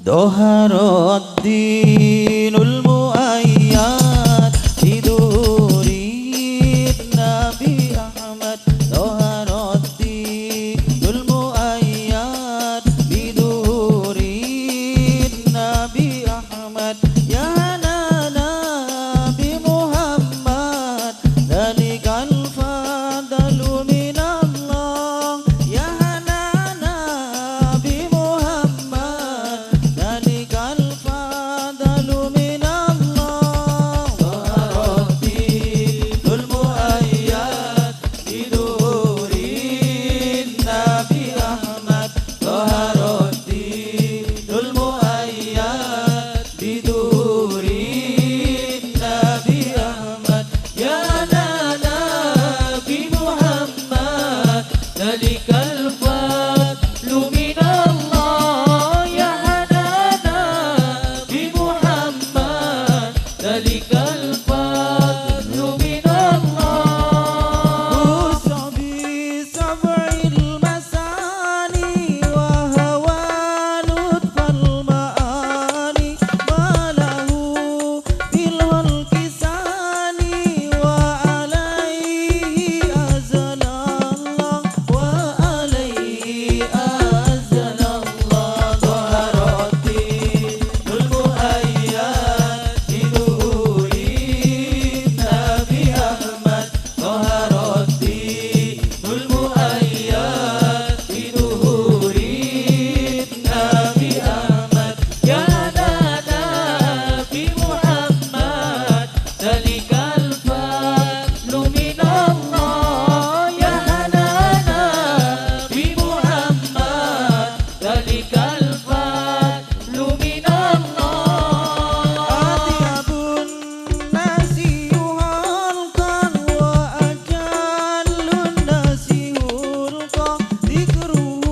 ظهر الدين المؤيد بدور النبي أحمد ظهر الدين المؤيد بدور النبي أحمد يا هنانا بمحمد ذلك الفضل من الله يا هنانا بمحمد ذلك الفضل من الله ظهر الدين المؤيد بدور النبي أحمد ظهر الدين المؤيد بدور النبي أحمد يا هنانا بمحمد ذلك الفضل من الله يا هنانا بمحمد ذلك الفضل من الله بسبع المثاني وهوى لطف المعاني ما له بالخلق ثاني وعليه أزل الله وعليه أزل الله ظهر الدين المؤيد بدور النبي أحمد ظهر الدين المؤيد بدور النبي أحمد يا هنانا بمحمد ذلك الفضل من الله يا هنانا بمحمد ذلك الفضل من الله أطيب الناس خلقا وأجل الناس خلقا ذكره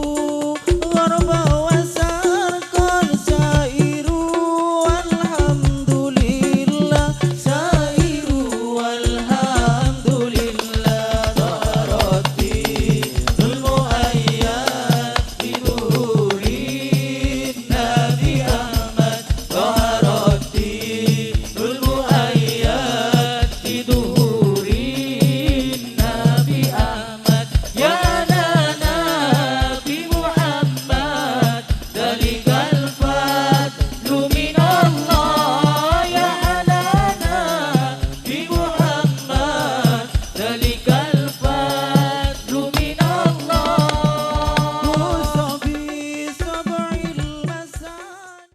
غربا وسرقا سائر والحمد لله سائر والحمد لله ظهر الدين المؤيد بدور النبي أحمد ظهر الدين المؤيد بدور النبي أحمد يا هنانا بمحمد ذلك الفضل من الله يا هنانا بمحمد ذلك الفضل من الله بسبع المثاني.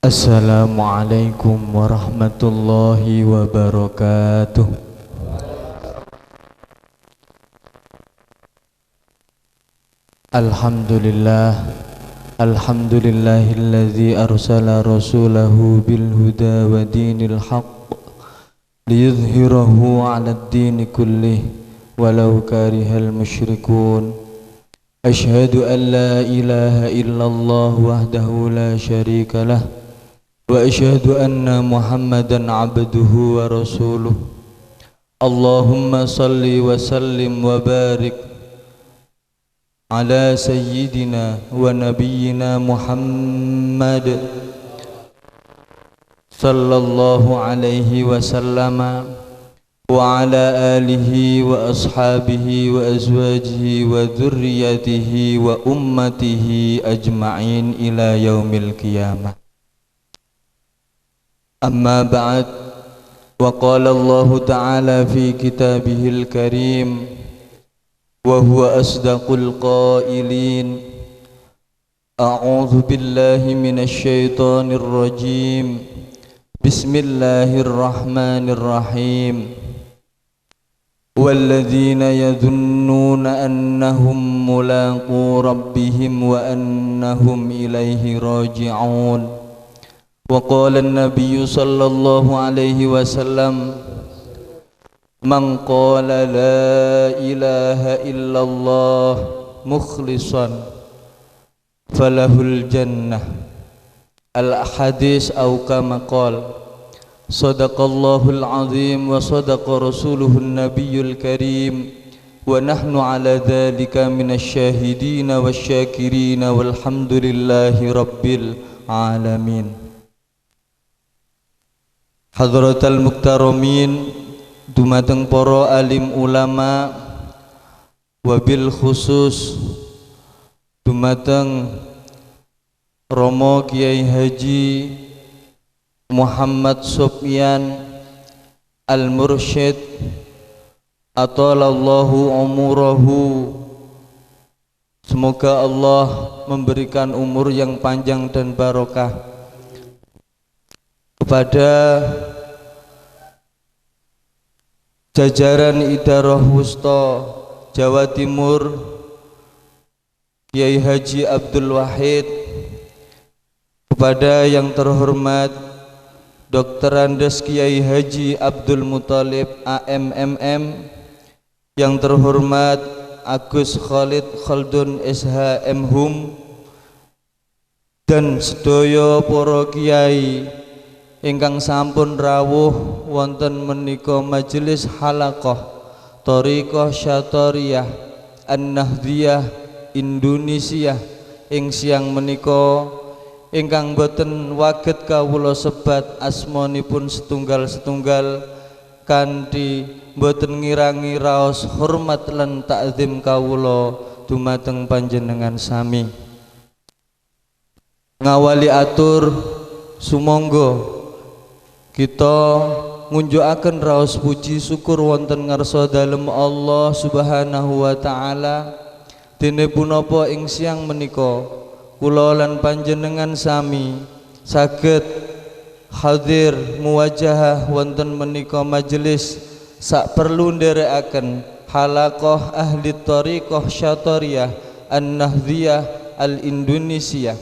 Assalamualaikum warahmatullahi wabarakatuh. Alhamdulillahilladzi arsala rasulahu bil huda wa dinil haqq liyudhhirahu 'alad dini kullih walau karihal musyrikun. Ashhadu an la ilaha illallah wahdahu la syarika lah wa ashhadu anna Muhammadan 'abduhu wa rasuluh. Allahumma salli wa sallim wa barik ala sayyidina wa nabiyyina Muhammad sallallahu alaihi wasallama wa ala alihi wa ashabihi wa azwajihi wa dhurriyyatihi wa ummatihi ajma'in ila yaumil qiyamah. Amma ba'd, wa qala Allah ta'ala fi kitabihil karim wa huwa asdaqul qailin. A'udzu billahi minasy syaithanir rajim. Bismillahirrahmanirrahim. Walladzina yadhunnuna annahum mulaqu rabbihim wa annahum ilaihi raji'un. Wa qala an-nabiyyu sallallahu alaihi wasallam man qala la ilaha illallah mukhlishan falahul jannah. Al-hadis au kama qala sadaqallahul azim wa sadaqa rasuluhun nabiyyul karim wa nahnu ala dzalika minasyahidin wasyakirin walhamdulillahi rabbil alamin. Hadratal muktaramin, dumateng para alim ulama, wabil khusus dumateng Romo Kiai Haji Muhammad Sofyan Al-Mursyid atalallahu umurahu. Semoga Allah memberikan umur yang panjang dan barokah kepada jajaran Idarah Wusta Jawa Timur, Kiai Haji Abdul Wahid, kepada yang terhormat Dr. Andes Kiai Haji Abdul Muthalib AMMM, yang terhormat Agus Khalid Khaldun SHMhum, dan sedaya para kiai ingkang sampun rawuh wonten menika majelis halaqah Thariqah Syatariyah An-Nahdhiyah Indonesia ing siang menika, ingkang boten waget kawula sebat asmanipun setunggal-setunggal kanthi boten ngirangi raos hormat lan takzim kawula dumateng panjenengan sami. Ngawali atur sumangga kita ngunjukaken raos puji syukur wonten ngarsa dalem Allah Subhanahu wa taala. Dene punapa ing siang menika kula lan panjenengan sami saged hadir muwajahah wonten menika majelis sak perlu nderekaken halaqah ahli thariqah Syatariyah An-Nahdhiyah Al-Indonesia.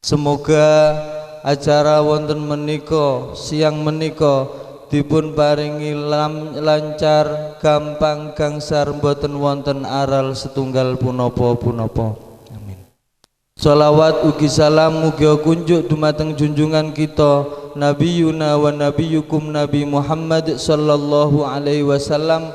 Semoga acara wonten menika siang menika dipun paringi lancar, gampang, gangsar, mboten wonten aral setunggal punapa-punapa. Amin. Shalawat ugi salam mugi kunjuk dumateng junjungan kita Nabiyuna wa Nabiyukum Nabi Muhammad sallallahu alaihi wasallam,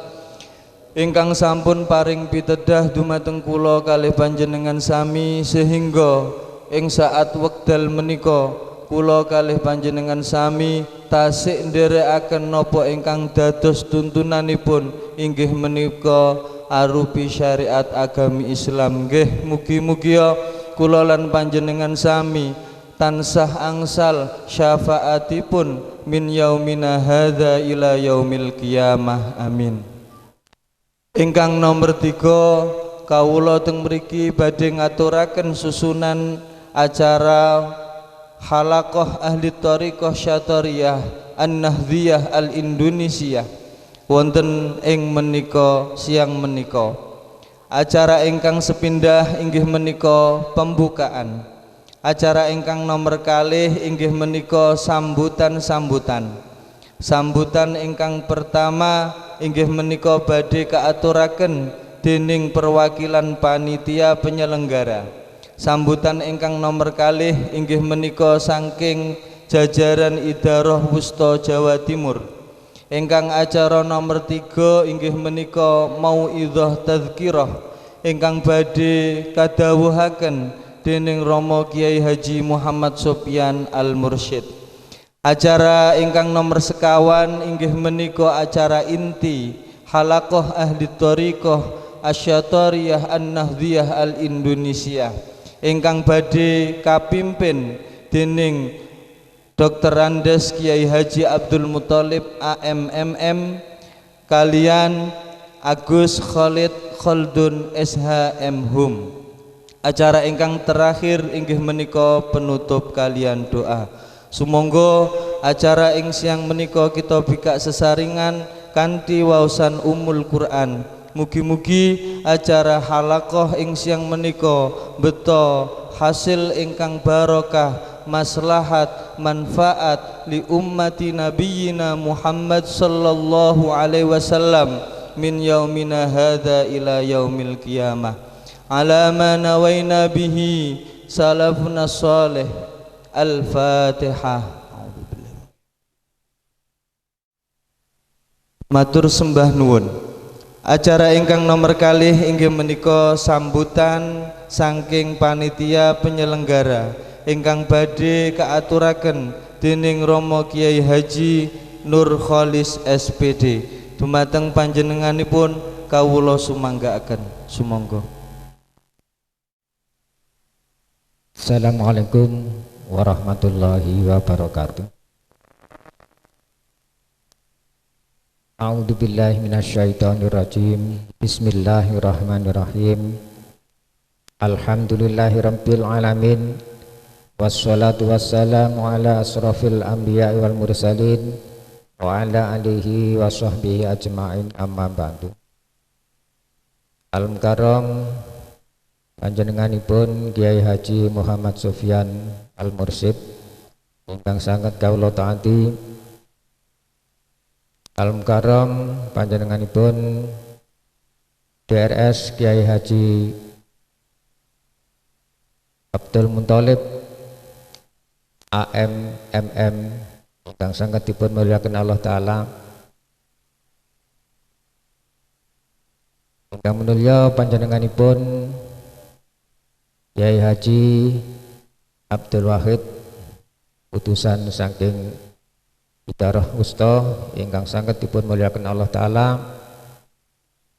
ingkang sampun paring pitedah dumateng kula kalih panjenengan sami, sehingga ing saat wekdal menika kula kalih panjenengan sami tasik nderekaken napa ingkang dados tuntunanipun inggih menika arupi syariat agami Islam. Nggih mugi-mugi kula lan panjenengan sami tansah angsal syafaatipun min yaumina hadza ila yaumil qiyamah. Amin. Ingkang nomor 3, kawula teng mriki badhe ngaturaken susunan acara halaqah ahli thariqah Syatariyah An-Nahdhiyah Al-Indonesia wonten ing menika siang menika. Acara ingkang sepindah inggih menika pembukaan. Acara ingkang nomor kalih inggih menika sambutan-sambutan. Sambutan ingkang pertama inggih menika badhe kaaturaken dening perwakilan panitia penyelenggara. Sambutan ingkang nomor kalih inggih menika saking jajaran Idarah Wusta Jawa Timur. Ingkang acara nomor 3 inggih menika mauidhah tadzkirah ingkang badhe kadhawuhaken dening Romo Kiai Haji Muhammad Sofyan Al-Mursyid. Acara ingkang nomor 51 inggih menika acara inti halaqah ahli thariqah Asyatariyah An-Nahdhiyah Al-Indonesia, ingkang badhe kapimpin dening Dr. Andes Kiai Haji Abdul Muthalib AMMM kalian Agus Khalid Khaldun SHMhum. Acara ingkang terakhir inggih menika penutup kalian doa. Sumangga acara ing siang menika kita bikak sesaringan kanthi waosan Ummul Quran. Mugi-mugi acara halaqah ing siang menika beta hasil ingkang barokah, maslahat, manfaat li ummati nabiyina Muhammad sallallahu alaihi wasallam min yaumina hadza ila yaumil qiyamah ala ma nawaina bihi salafuna salih. Al-Fatihah. Matur sembah nuwun. Acara ingkang nomor kalih inggih menika sambutan saking panitia penyelenggara ingkang badhe kaaturaken dening Rama Kiai Haji Nur Kholis SPD. Dumateng panjenenganipun kawula sumanggaaken. Sumangga. Assalamualaikum warahmatullahi wabarakatuh. A'udzu billahi minasyaitonir rajim. Bismillahirrahmanirrahim. Alhamdulillahirabbil alamin. Wassalatu wassalamu ala asrofil anbiya'i wal mursalin wa ala alihi wa sahbihi ajma'in, amma ba'du. Al-Mukarram panjenenganipun Kiai Haji Muhammad Sufyan Al-Mursyid ingkang sangat kawula taati. Al-Mukarram panjenenganipun DRS Kiai Haji Abdul Muthalib AM MM ingkang sangat dipun mulyakaken Allah Ta'ala. Ingkang minulya panjenenganipun Kiai Haji Abdul Wahid utusan saking Idarah Usta ingkang sangat dipun mulyakaken Allah Ta'ala.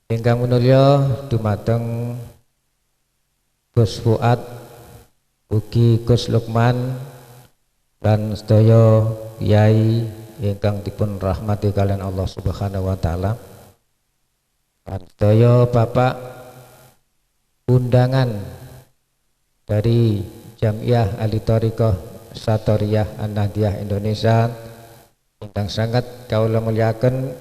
Ingkang minulya dumateng Gus Fuad ugi Gus Lukman dan sedaya kiai ingkang dipun rahmati kalian Allah Subhanahu wa Ta'ala. Dan sedaya bapak undangan dari Jamiah Ahli Thariqah Satoriyah An-Nahdiyah Indonesia ingkang sangat kawula mulyakaken.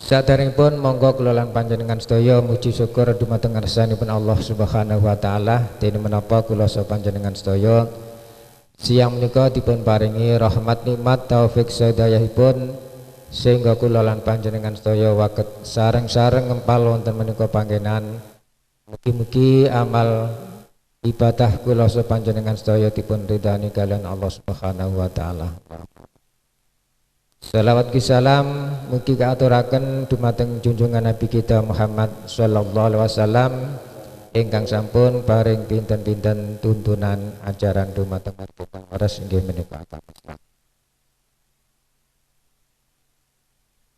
Saderengipun monggo kula lan panjenengan sedaya muji syukur dumateng ngarsanipun Allah Subhanahu wa Ta'ala dene menapa kula sapanjenengan sedaya siang menika dipun paringi rahmat nikmat taufik sedayahipun sehingga kula lan panjenengan sedaya waket sareng-sareng ngempal wonten menika panggenan. Mugi-mugi amal ibadah kula sapanjenengan sedaya dipun ridhani kalian Allah Subhanahu wa Ta'ala. Salawat salam mugi kaaturaken dumateng junjungan Nabi kita Muhammad sallallahu alaihi wasallam ingkang sampun paring pinten-pinten tuntunan ajaran dumateng kita waras inggih menika agama Islam.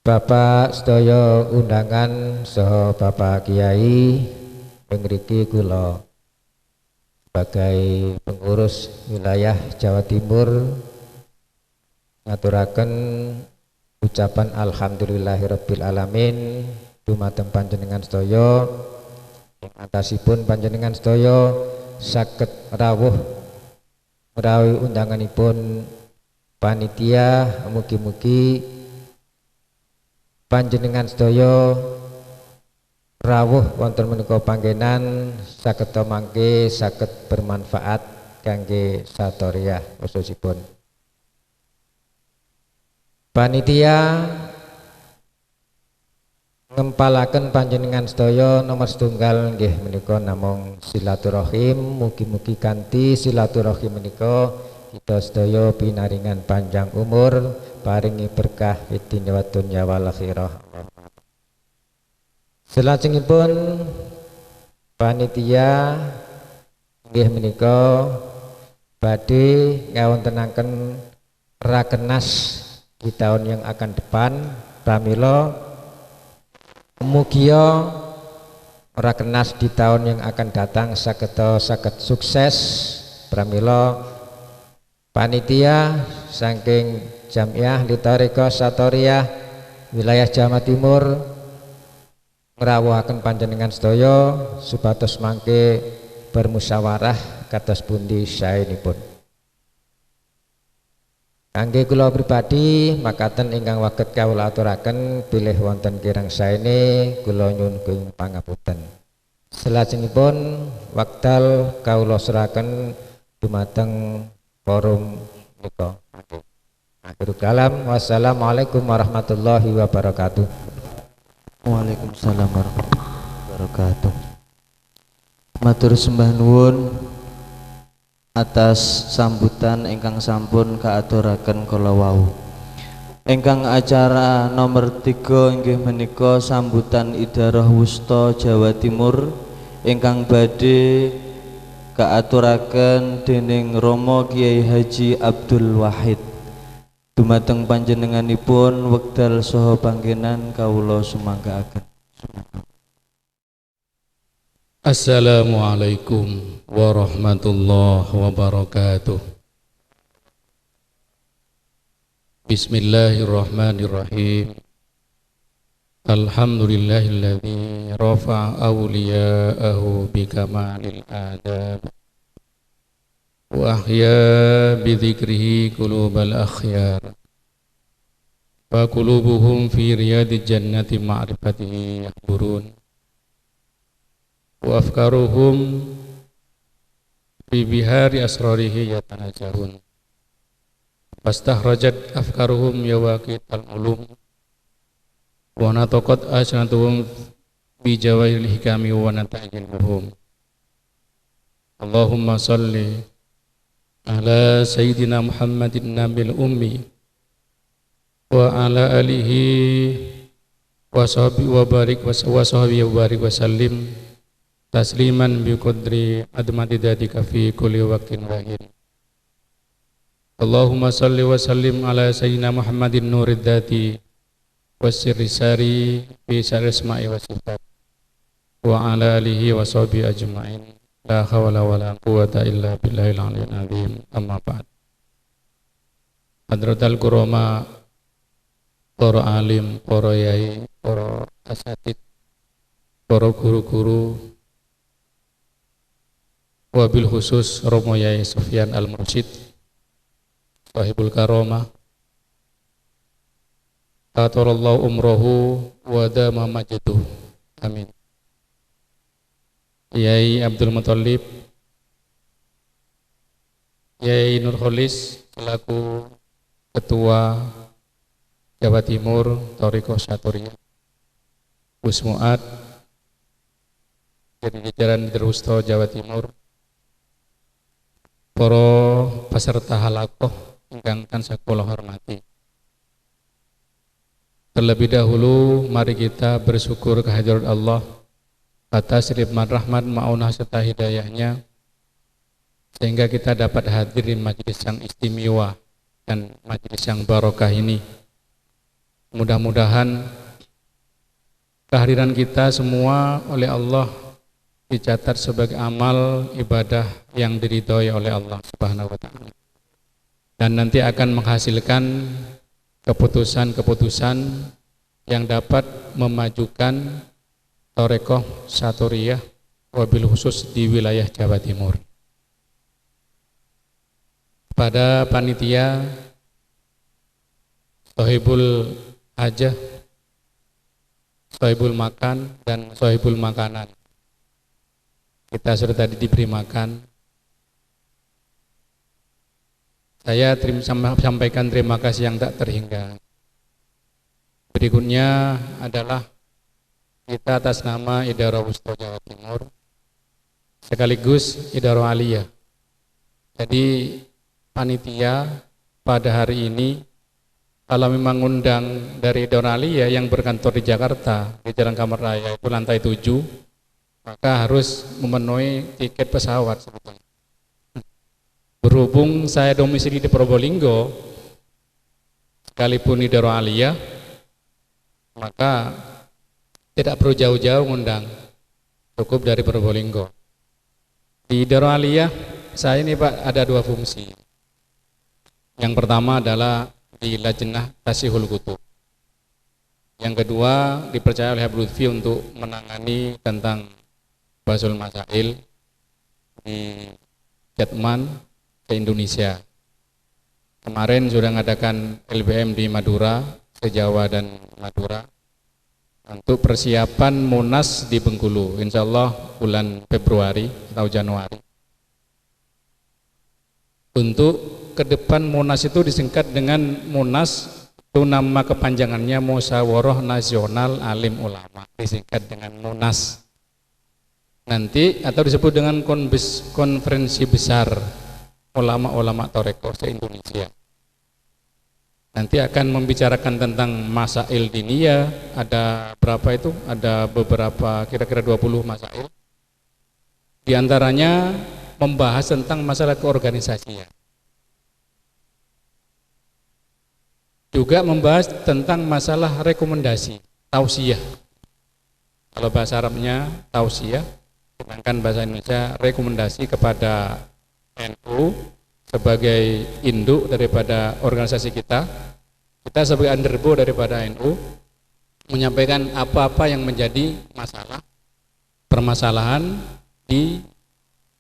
Bapak sedaya undangan saha Bapak Kiai pengriki kula sebagai pengurus wilayah Jawa Timur ngaturaken ucapan alhamdulillahirabbil alamin dumateng panjenengan sedaya ing atasipun panjenengan sedaya saged rawuh menawi undanganipun panitia. Mugi-mugi panjenengan sedaya rawuh wonten menika panggenan saged mangke saged bermanfaat kangge satoriyah khususipun. Panitia ngempalaken panjenengan sedaya nomor setunggal nggih menika namung silaturahim. Mugi-mugi kanthi silaturahim menika kita sedaya pinaringan panjang umur, paringi berkah fid dunya wa dunya wal akhirah. Salajengipun panitia nggih menika badhe ngawontenaken rakenas di tahun yang akan depan. Pramila mugia rakenas di tahun yang akan datang saged sukses. Pramila panitia saking Jamiah Ahli Thariqah Satoriyah wilayah Jawa Timur ngrawuhaken panjenengan sedaya supados mangke bermusyawarah kados pundi saenipun. Kangge kula pribadi makaten ingkang waget kawula aturaken bilih wonten kirang saene kula nyuwun pangapunten. Salajengipun wekdal kawula seraken dumateng forum menika. Akhirul kalam, wassalamualaikum warahmatullahi wabarakatuh. Waalaikumsalam warahmatullahi wabarakatuh. Matur sembah nuwun atas sambutan ingkang sampun kaaturaken kala wau. Ingkang acara nomor 3 inggih menika sambutan Idarah Wusta Jawa Timur ingkang badhe kaaturaken dening Romo Kiai Haji Abdul Wahid. Dumateng panjenenganipun wekdal saha panggenan kawula sumangkaaken. Assalamualaikum warahmatullahi wabarakatuh. Bismillahirrahmanirrahim. Alhamdulillahilladzi rafa'a awliya'ahu bikamalil adab wa ahya bidzikrihi qulubal akhyar wa qulubuhum fi riyadil jannati ma'rifatihi yahburun wa afkaruhum fi bihari asrarihi yatanajahun fastakhrajat afkaruhum yawaqit al-ulum wa nataqat asnatuhum bi jawahiril hikami wa nata'il muhum. Allahumma salli ala sayyidina Muhammadin nabil ummi wa ala alihi wa sahbihi wa barik wa sahbihi wa barik wa sallim tasliman bi qadri admati datika fi kulli waqtin wahin. Allahumma salli wa sallim ala sayyidina Muhammadin nurid dhati wasirri sari fi syarri isma'i wa sifat wa ala alihi wa sahbihi ajma'in la hawla wa la quwata illa billahil aliyyil azim. Amma ba'd. Hadratal kurama, para alim, para yai, para asatid, para guru-guru, wabil khusus Romo Yai Sufyan Al-Mursyid Sahibul Karomah, atarallahu umrohu wa dama majduh, amin. Yai Abdul Muthalib, Yai Nurholis selaku Ketua Jawa Timur Thariqah Syaturiyyah, Gus Muad dari jajaran Wusta Jawa Timur, para peserta halakoh ingkang tansah kula hormati. Terlebih dahulu mari kita bersyukur kehadirat Allah atas limpahan rahmat maunah serta hidayahnya sehingga kita dapat hadir di majelis yang istimewa dan majelis yang barokah ini. Mudah-mudahan kehadiran kita semua oleh Allah dicatat sebagai amal ibadah yang diridhoi oleh Allah Subhanahu wa taala. Dan nanti akan menghasilkan keputusan-keputusan yang dapat memajukan Thariqah Syaturiyyah wabil khusus di wilayah Jawa Timur. Pada panitia Sohibul Hajah, Sohibul Makan dan Sohibul Makanan, kita sudah tadi diberi makan. Saya sampaikan terima kasih yang tak terhingga. Berikutnya adalah kita atas nama Idarah Wusta Jawa Timur sekaligus Idarah Aliyah. Jadi panitia pada hari ini kalau memang undang dari Idarah Aliyah yang berkantor di Jakarta di Jalan Kamar Raya itu lantai 7, maka harus memenuhi tiket pesawat sebetulnya. Berhubung saya domisili di Probolinggo, sekalipun di Idarah Aliyah, maka tidak perlu jauh-jauh ngundang, cukup dari Probolinggo. Di Idarah Aliyah, saya ini Pak ada 2 fungsi. Yang pertama adalah di Lajnah Tasihul Kutub. Yang kedua dipercaya oleh Habib Lutfi untuk menangani tentang Basul Masail di Jatman ke Indonesia. Kemarin sudah mengadakan LBM di Madura, se-Jawa dan Madura untuk persiapan Munas di Bengkulu, insya Allah bulan Februari atau Januari. Untuk ke depan Munas itu disingkat dengan Munas, itu nama kepanjangannya Musyawarah Nasional Alim Ulama, disingkat dengan Munas. Nanti atau disebut dengan konferensi besar ulama-ulama Thariqah se-Indonesia. Nanti akan membicarakan tentang masail diniyah, ada berapa itu? Ada beberapa, kira-kira 20 masail. Di antaranya membahas tentang masalah keorganisasian. Juga membahas tentang masalah rekomendasi, tausiyah. Kalau bahasa Arabnya tausiyah, sedangkan bahasa Indonesia rekomendasi kepada NU sebagai induk daripada organisasi kita. Kita sebagai underbo daripada NU menyampaikan apa-apa yang menjadi masalah, permasalahan di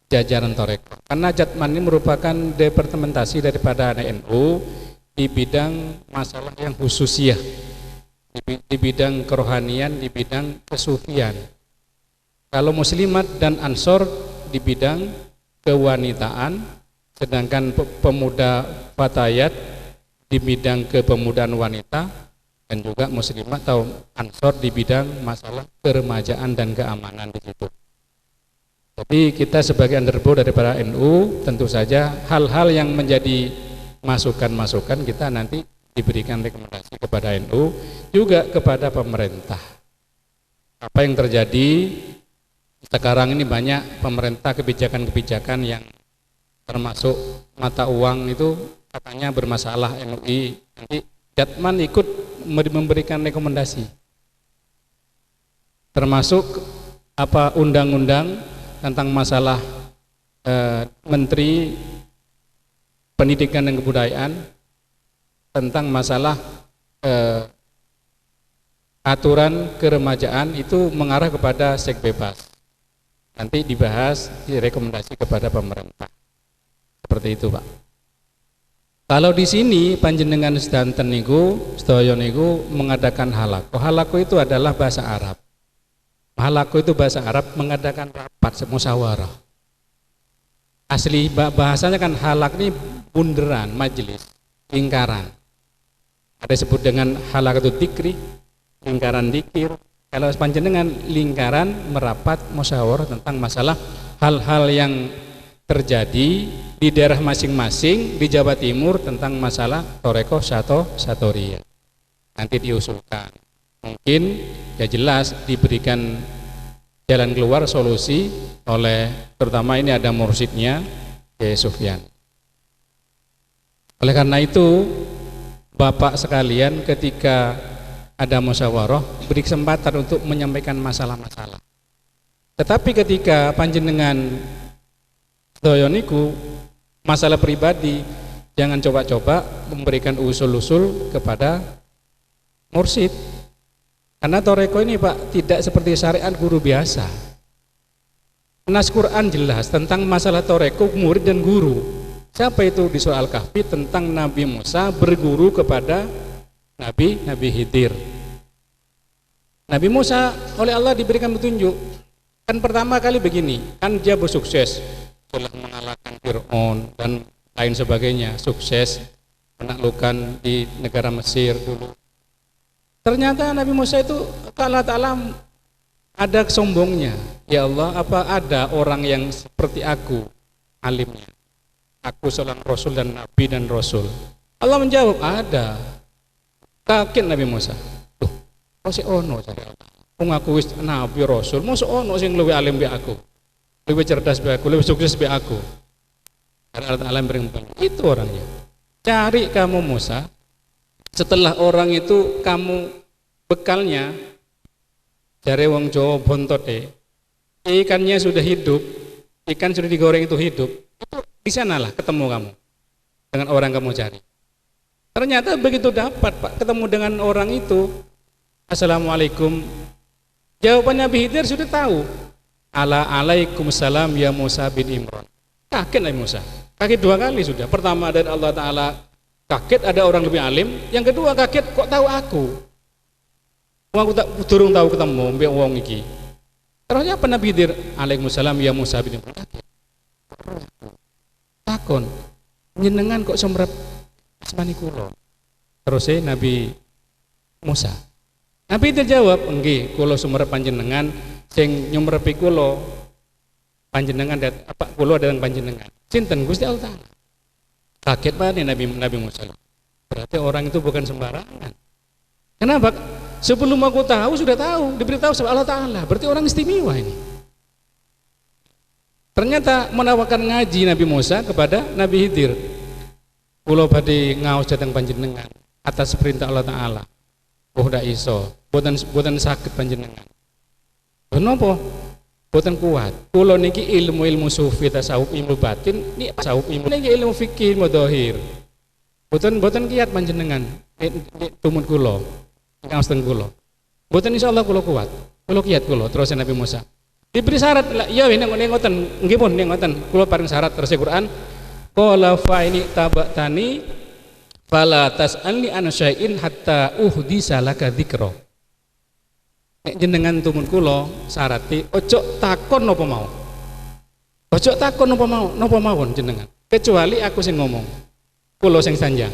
jajaran Thoreko. Karena Jatman ini merupakan departementasi daripada NU di bidang masalah yang khususiyah, di bidang kerohanian, di bidang kesufian. Kalau muslimat dan ansor di bidang kewanitaan, sedangkan pemuda fatayat di bidang kepemudaan wanita, dan juga muslimat atau ansor di bidang masalah keremajaan dan keamanan di situ. Jadi kita sebagai underbo daripada NU tentu saja hal-hal yang menjadi masukan-masukan kita nanti diberikan rekomendasi kepada NU, juga kepada pemerintah. Apa yang terjadi sekarang ini, banyak pemerintah kebijakan-kebijakan yang termasuk mata uang itu katanya bermasalah NUI. Nanti Jatman ikut memberikan rekomendasi. Termasuk apa undang-undang tentang masalah Menteri Pendidikan dan Kebudayaan tentang masalah aturan keremajaan itu mengarah kepada seks bebas. Nanti dibahas, direkomendasi kepada pemerintah. Seperti itu, Pak. Kalau di sini panjenengan sedanten niku, sedaya niku mengadakan halako. Halako itu adalah bahasa Arab. Halako itu bahasa Arab mengadakan rapat musyawarah. Asli bahasanya kan halak ini bunderan, majelis, lingkaran. Ada disebut dengan halakatut dzikri, lingkaran dzikir. Kalau panjenengan lingkaran merapat musyawarah tentang masalah hal-hal yang terjadi di daerah masing-masing di Jawa Timur tentang masalah Thoreko Satoriyah. Nanti diusulkan. Mungkin ya jelas diberikan jalan keluar, solusi oleh, terutama ini ada mursyidnya Kiai Sufyan. Oleh karena itu Bapak sekalian, ketika ada musyawarah beri kesempatan untuk menyampaikan masalah-masalah. Tetapi ketika panjenengan doyoniku masalah pribadi, jangan coba-coba memberikan usul-usul kepada mursyid. Karena Thoreko ini, Pak, tidak seperti syariat guru biasa. Nas Quran jelas tentang masalah Thoreko, murid dan guru. Siapa itu di surah Al-Kahfi tentang Nabi Musa berguru kepada Nabi Khidir. Nabi Musa oleh Allah diberikan petunjuk. Kan pertama kali begini, kan dia bersukses setelah mengalahkan Fir'aun dan lain sebagainya, sukses menaklukkan di negara Mesir dulu. Ternyata Nabi Musa itu Allah Ta'ala ada kesombongnya. Ya Allah, apa ada orang yang seperti aku alimnya? Aku seorang Rasul dan Nabi dan Rasul. Allah menjawab, ada. Kaget Nabi Musa. Tuh, kok si ono cari Allah? Aku wis Nabi Rasul, mosok ono sing luwih alim be aku, lebih cerdas be aku, lebih sukses be aku. Karena Allah Ta'ala beri itu orangnya. Cari kamu Musa. Setelah orang itu kamu bekalnya, dari wong Jawa bontote, ikannya sudah hidup, ikan sudah digoreng itu hidup, itu di sanalah ketemu kamu dengan orang kamu cari. Ternyata begitu dapat, Pak, ketemu dengan orang itu, Assalamualaikum. Jawaban Nabi Khidir sudah tahu. Alaikumussalam ya Musa bin Imran. Kaget Nabi Musa. Kaget dua kali sudah. Pertama dari Allah Ta'ala kaget ada orang lebih alim, yang kedua kaget kok tahu aku. Aku tak durung tahu ketemu mbek wong iki. Terusnya apa Nabi Khidir? Waalaikumsalam ya Musa bin Imran. Takon, njenengan kok semrep asmani kula. Terus Nabi Musa. Nabi Khidir jawab, nggih, kula semrep panjenengan, sing nyumrepi kula panjenengan apa kula datang panjenengan. Sinten Gusti Allah Ta'ala. Kaget banget Nabi Musa. Berarti orang itu bukan sembarangan. Kenapa? Sebelum aku tahu sudah tahu, diberitahu sama Allah Ta'ala. Berarti orang istimewa ini. Ternyata menawarkan ngaji Nabi Musa kepada Nabi Khidir. Kula badhe ngaos dhateng panjenengan atas perintah Allah Ta'ala. Oh ndak iso, boten saged panjenengan. Kenapa? Boten kuat. Kula niki ilmu sufi tasawuf ilmu batin, niki tasawuf ilmu niki ilmu fikih ilmu dzahir. Boten kiat panjenengan tumut kula. Ngaos teng kula. Boten insyaallah kula kuat. Kula kiat kula terus Nabi Musa. Diberi syarat, ya ini ngoten, nggih pun ngoten. Kula paring syarat terus Al-Qur'an. Qala fa ini tabatani fala tas'alni an syai'in hatta uhdisa laka dzikra. Nek jenengan tumun kula syarate ojo takon napa mau. Ojo takon napa mawon jenengan. Kecuali aku sing ngomong. Kula sing sanjang.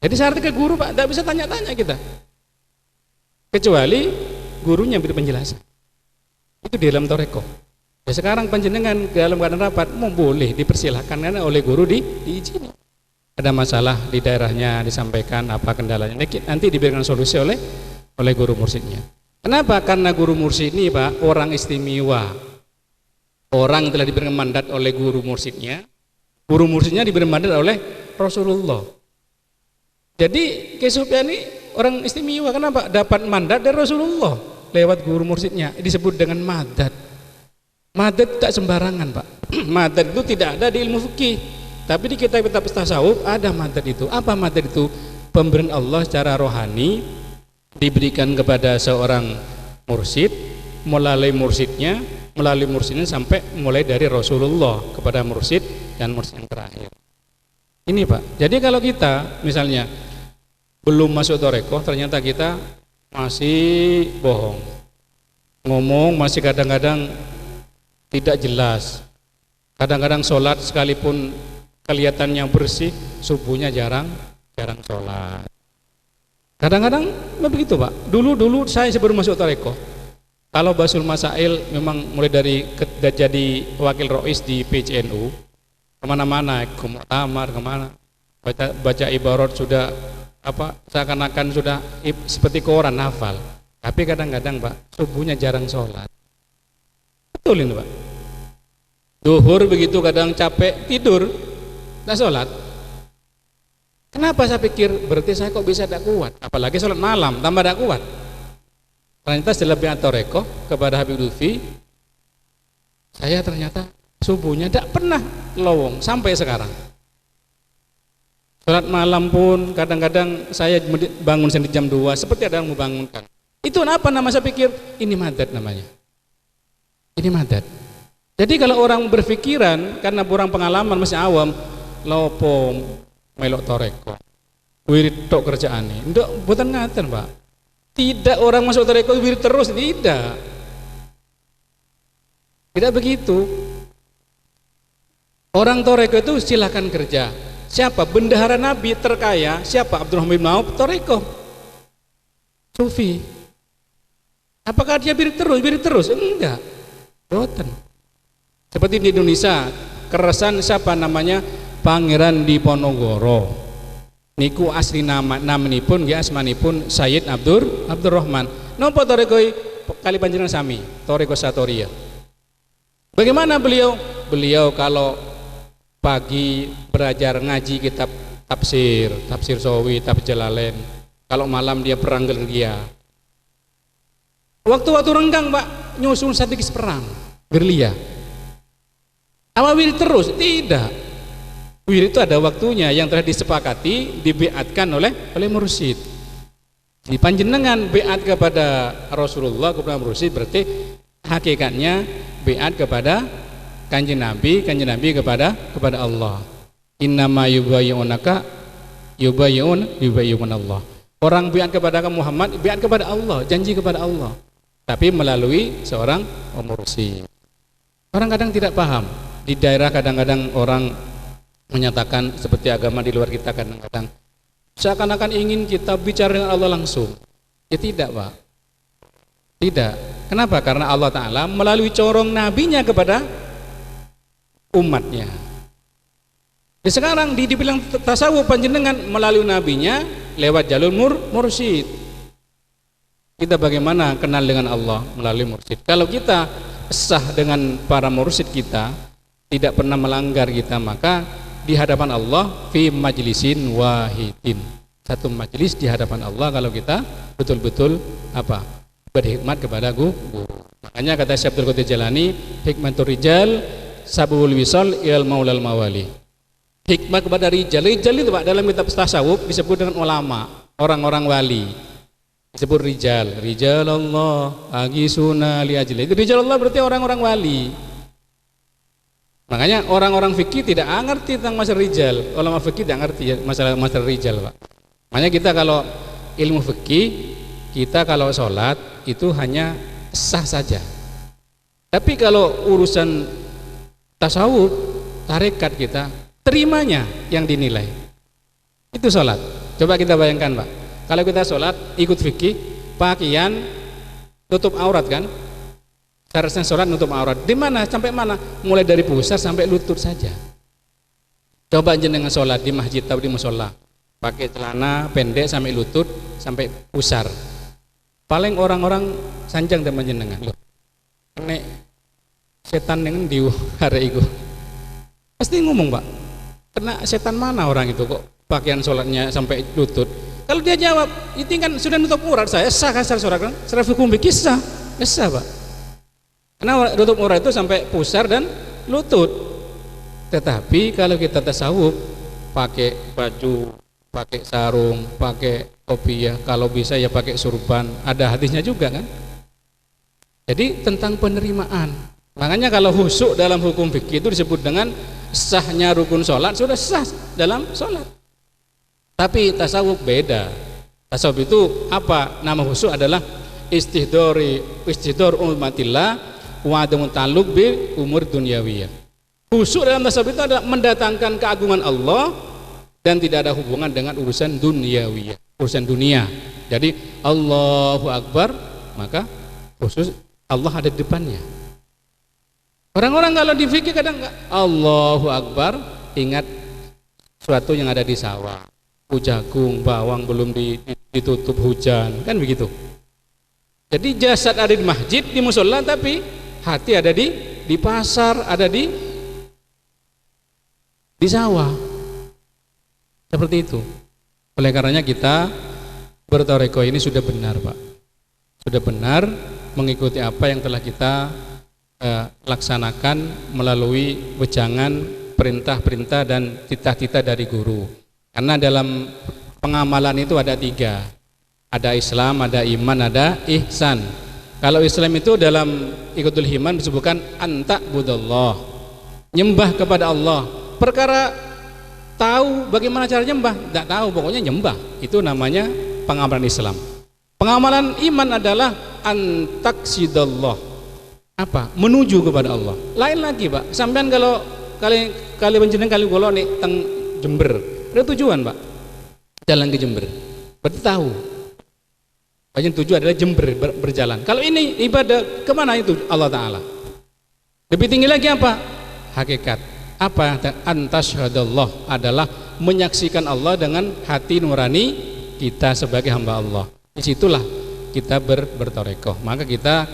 Jadi syaratnya ke guru Pak, tidak bisa tanya-tanya kita. Kecuali gurunya beri penjelasan. Itu di dalam toreko. Ya sekarang panjenengan dalam keadaan rapat mau boleh dipersilahkan karena oleh guru diizini. Ada masalah di daerahnya disampaikan apa kendalanya. Nanti diberikan solusi oleh guru mursyidnya. Kenapa? Karena guru mursyid ini Pak orang istimewa. Orang telah diberikan mandat oleh guru mursyidnya. Guru mursyidnya diberi mandat oleh Rasulullah. Jadi Kesupian ini orang istimewa. Kenapa? Dapat mandat dari Rasulullah lewat guru mursyidnya. Disebut dengan madat. Madat tak sembarangan Pak. Madat itu tidak ada di ilmu fikih, tapi di kitab-kitab tasawuf ada madat itu. Apa madat itu? Pemberian Allah secara rohani diberikan kepada seorang mursyid melalui mursyidnya sampai mulai dari Rasulullah kepada mursyid dan mursyid yang terakhir. Ini Pak. Jadi kalau kita misalnya belum masuk thariqah, ternyata kita masih bohong, ngomong masih kadang-kadang tidak jelas, kadang-kadang sholat sekalipun kelihatannya bersih, subuhnya jarang sholat. Kadang-kadang begitu Pak. Dulu saya sebelum masuk thariqah, kalau Basul Masail memang mulai dari jadi wakil rois di PCNU, kemana-mana, ke muktamar, kemana, baca ibarat sudah seakan-akan sudah seperti koran hafal. Tapi kadang-kadang Pak, subuhnya jarang sholat. Betul ini Pak. Duhur begitu kadang capek tidur, tidak sholat. Kenapa saya pikir berarti saya kok bisa tidak kuat? Apalagi sholat malam tambah tidak kuat. Ternyata setelah biat thariqah kepada Habib Lutfi, saya ternyata subuhnya tidak pernah lowong sampai sekarang. Sholat malam pun kadang-kadang saya bangun sendiri jam 2 seperti ada yang membangunkan. Itu apa nama saya pikir? Ini madat namanya. Ini madat. Jadi kalau orang berpikiran karena kurang pengalaman masih awam, lopo melok thariqah, wirid tok kerjaane. Ndak boten ngaten, Pak. Tidak orang masuk thariqah wirid terus, tidak. Tidak begitu. Orang thariqah itu silakan kerja. Siapa? Bendahara Nabi terkaya, siapa? Abdurrahman bin Auf, thariqah. Sufi. Apakah dia wirid terus? Enggak. Boten. Seperti di Indonesia, keresan siapa namanya? Pangeran Diponegoro. Niku asli namanipun nggih asmanipun Sayyid Abdurrahman. Napa thariqah kali panjenengan sami? Thariqah Satoriyah. Bagaimana beliau? Beliau kalau pagi belajar ngaji kitab tafsir Sawi, tafsir Jalalain. Kalau malam dia perang gerilya. Waktu renggang Pak, nyusun strategis perang gerilya. Apa wirid terus? Tidak. Wirid itu ada waktunya yang telah disepakati, dibiatkan oleh mursyid. Di panjenengan biat kepada Rasulullah kepada mursyid berarti hakikatnya biat kepada Kanjeng Nabi kepada Allah. Innama yubayyunaka yubayyun Allah. Orang biat kepada Muhammad, biat kepada Allah, janji kepada Allah. Tapi melalui seorang mursyid. Orang kadang tidak paham. Di daerah kadang-kadang orang menyatakan seperti agama di luar kita kadang-kadang seakan-akan ingin kita bicara dengan Allah langsung. Ya tidak, Pak. Tidak. Kenapa? Karena Allah Ta'ala melalui corong nabinya kepada umatnya. Sekarang dibilang tasawuf panjenengan melalui nabinya lewat jalur mursyid. Kita bagaimana kenal dengan Allah melalui mursyid. Kalau kita sah dengan para mursyid kita, tidak pernah melanggar kita, maka di hadapan Allah fi majlisin wahidin. Satu majlis di hadapan Allah kalau kita betul-betul berhikmat kepada guru. Makanya kata Syekh Abdul Qadir Jalani, hikmatur rijal sabul wisal ilal maulal mawali. Hikmah kepada rijal itu Pak dalam kitab tasawuf disebut dengan ulama, orang-orang wali. Disebut rijal Allah agisuna li ajli. Itu rijal Allah berarti orang-orang wali. Makanya orang-orang fikih tidak ngerti tentang masalah rijal. Ulama fikih tidak ngerti ya, masalah rijal, Pak. Makanya kita kalau ilmu fikih, kita kalau sholat itu hanya sah saja. Tapi kalau urusan tasawuf, tarekat kita terimanya yang dinilai. Itu sholat. Coba kita bayangkan, Pak. Kalau kita sholat ikut fikih, pakaian tutup aurat kan? Seharusnya sholat nutup aurat. Di mana? Sampai mana? Mulai dari pusar sampai lutut saja. Coba jenengan sholat di masjid atau di musola, pakai celana pendek sampai lutut, sampai pusar. Paling orang-orang sanjang teman jenengan. Loh, nek setan dengan diu hari itu. Pasti ngomong, Pak. Kena setan mana orang itu kok pakaian sholatnya sampai lutut? Kalau dia jawab, itu kan sudah nutup aurat, saya sah kan sholat kan? Secara hukum fikih sah, Pak. Karena nutup aurat itu sampai pusar dan lutut. Tetapi kalau kita tasawuf, pakai baju, pakai sarung, pakai kopiah, kalau bisa ya pakai surban, ada hadisnya juga kan? Jadi tentang penerimaan. Makanya kalau khusyuk dalam hukum fikih itu disebut dengan sahnya rukun sholat, sudah sah dalam sholat. Tapi tasawuf beda. Tasawuf itu apa? Nama khusyuk adalah istihdor umatillah wa adamun ta'alluq bi umur dunyawiyah. Khusyuk dalam tasawuf itu adalah mendatangkan keagungan Allah dan tidak ada hubungan dengan urusan dunyawiyah, urusan dunia. Jadi Allahu Akbar, maka khusus Allah ada di depannya. Orang-orang kalau di fikih kadang Allahu Akbar ingat sesuatu yang ada di sawah, jagung, bawang belum ditutup hujan, kan begitu. Jadi jasad ada di masjid, di musola, tapi hati ada di pasar, ada di sawah. Seperti itu. Oleh karenanya kita bertoreko ini sudah benar, Pak. Sudah benar mengikuti apa yang telah kita laksanakan melalui wejangan, perintah-perintah dan titah-titah dari guru. Karena dalam pengamalan itu ada 3. Ada Islam, ada iman, ada ihsan. Kalau Islam itu dalam ikutul iman disebutkan anta budallah, nyembah kepada Allah. Perkara tahu bagaimana cara nyembah, tidak tahu, pokoknya nyembah. Itu namanya pengamalan Islam. Pengamalan iman adalah antaksidallah, apa? Menuju kepada Allah. Lain lagi, Pak. Sampean kalau kali panjenengan kali kula nih teng Jember, ada tujuan, Pak. Jalan ke Jember. Berarti tahu. Bagian tujuan adalah Jember berjalan. Kalau ini ibadah kemana itu Allah Ta'ala. Lebih tinggi lagi apa? Hakikat. Apa? Antasyhadallah adalah menyaksikan Allah dengan hati nurani kita sebagai hamba Allah. Disitulah kita bertorekoh. Maka kita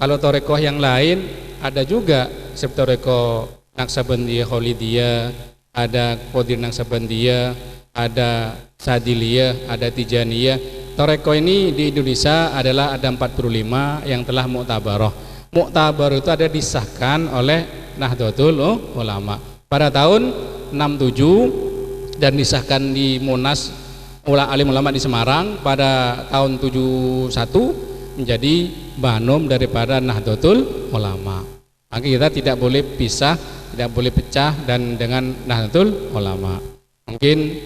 kalau torekoh yang lain ada juga seperti torekoh Naksabandiyah, Kholidiyah, ada Qadir Naksabandiyah, ada Sadiliyah, ada Tijaniyah. Torekoh ini di Indonesia adalah ada 45 yang telah muktabaroh. Muktabaroh itu ada disahkan oleh Nahdlatul Ulama pada tahun 67 dan disahkan di Munas Alim Ulama di Semarang pada tahun 71 menjadi banom daripada Nahdlatul Ulama. Maka kita tidak boleh pisah, tidak boleh pecah dan dengan Nahdlatul Ulama. Mungkin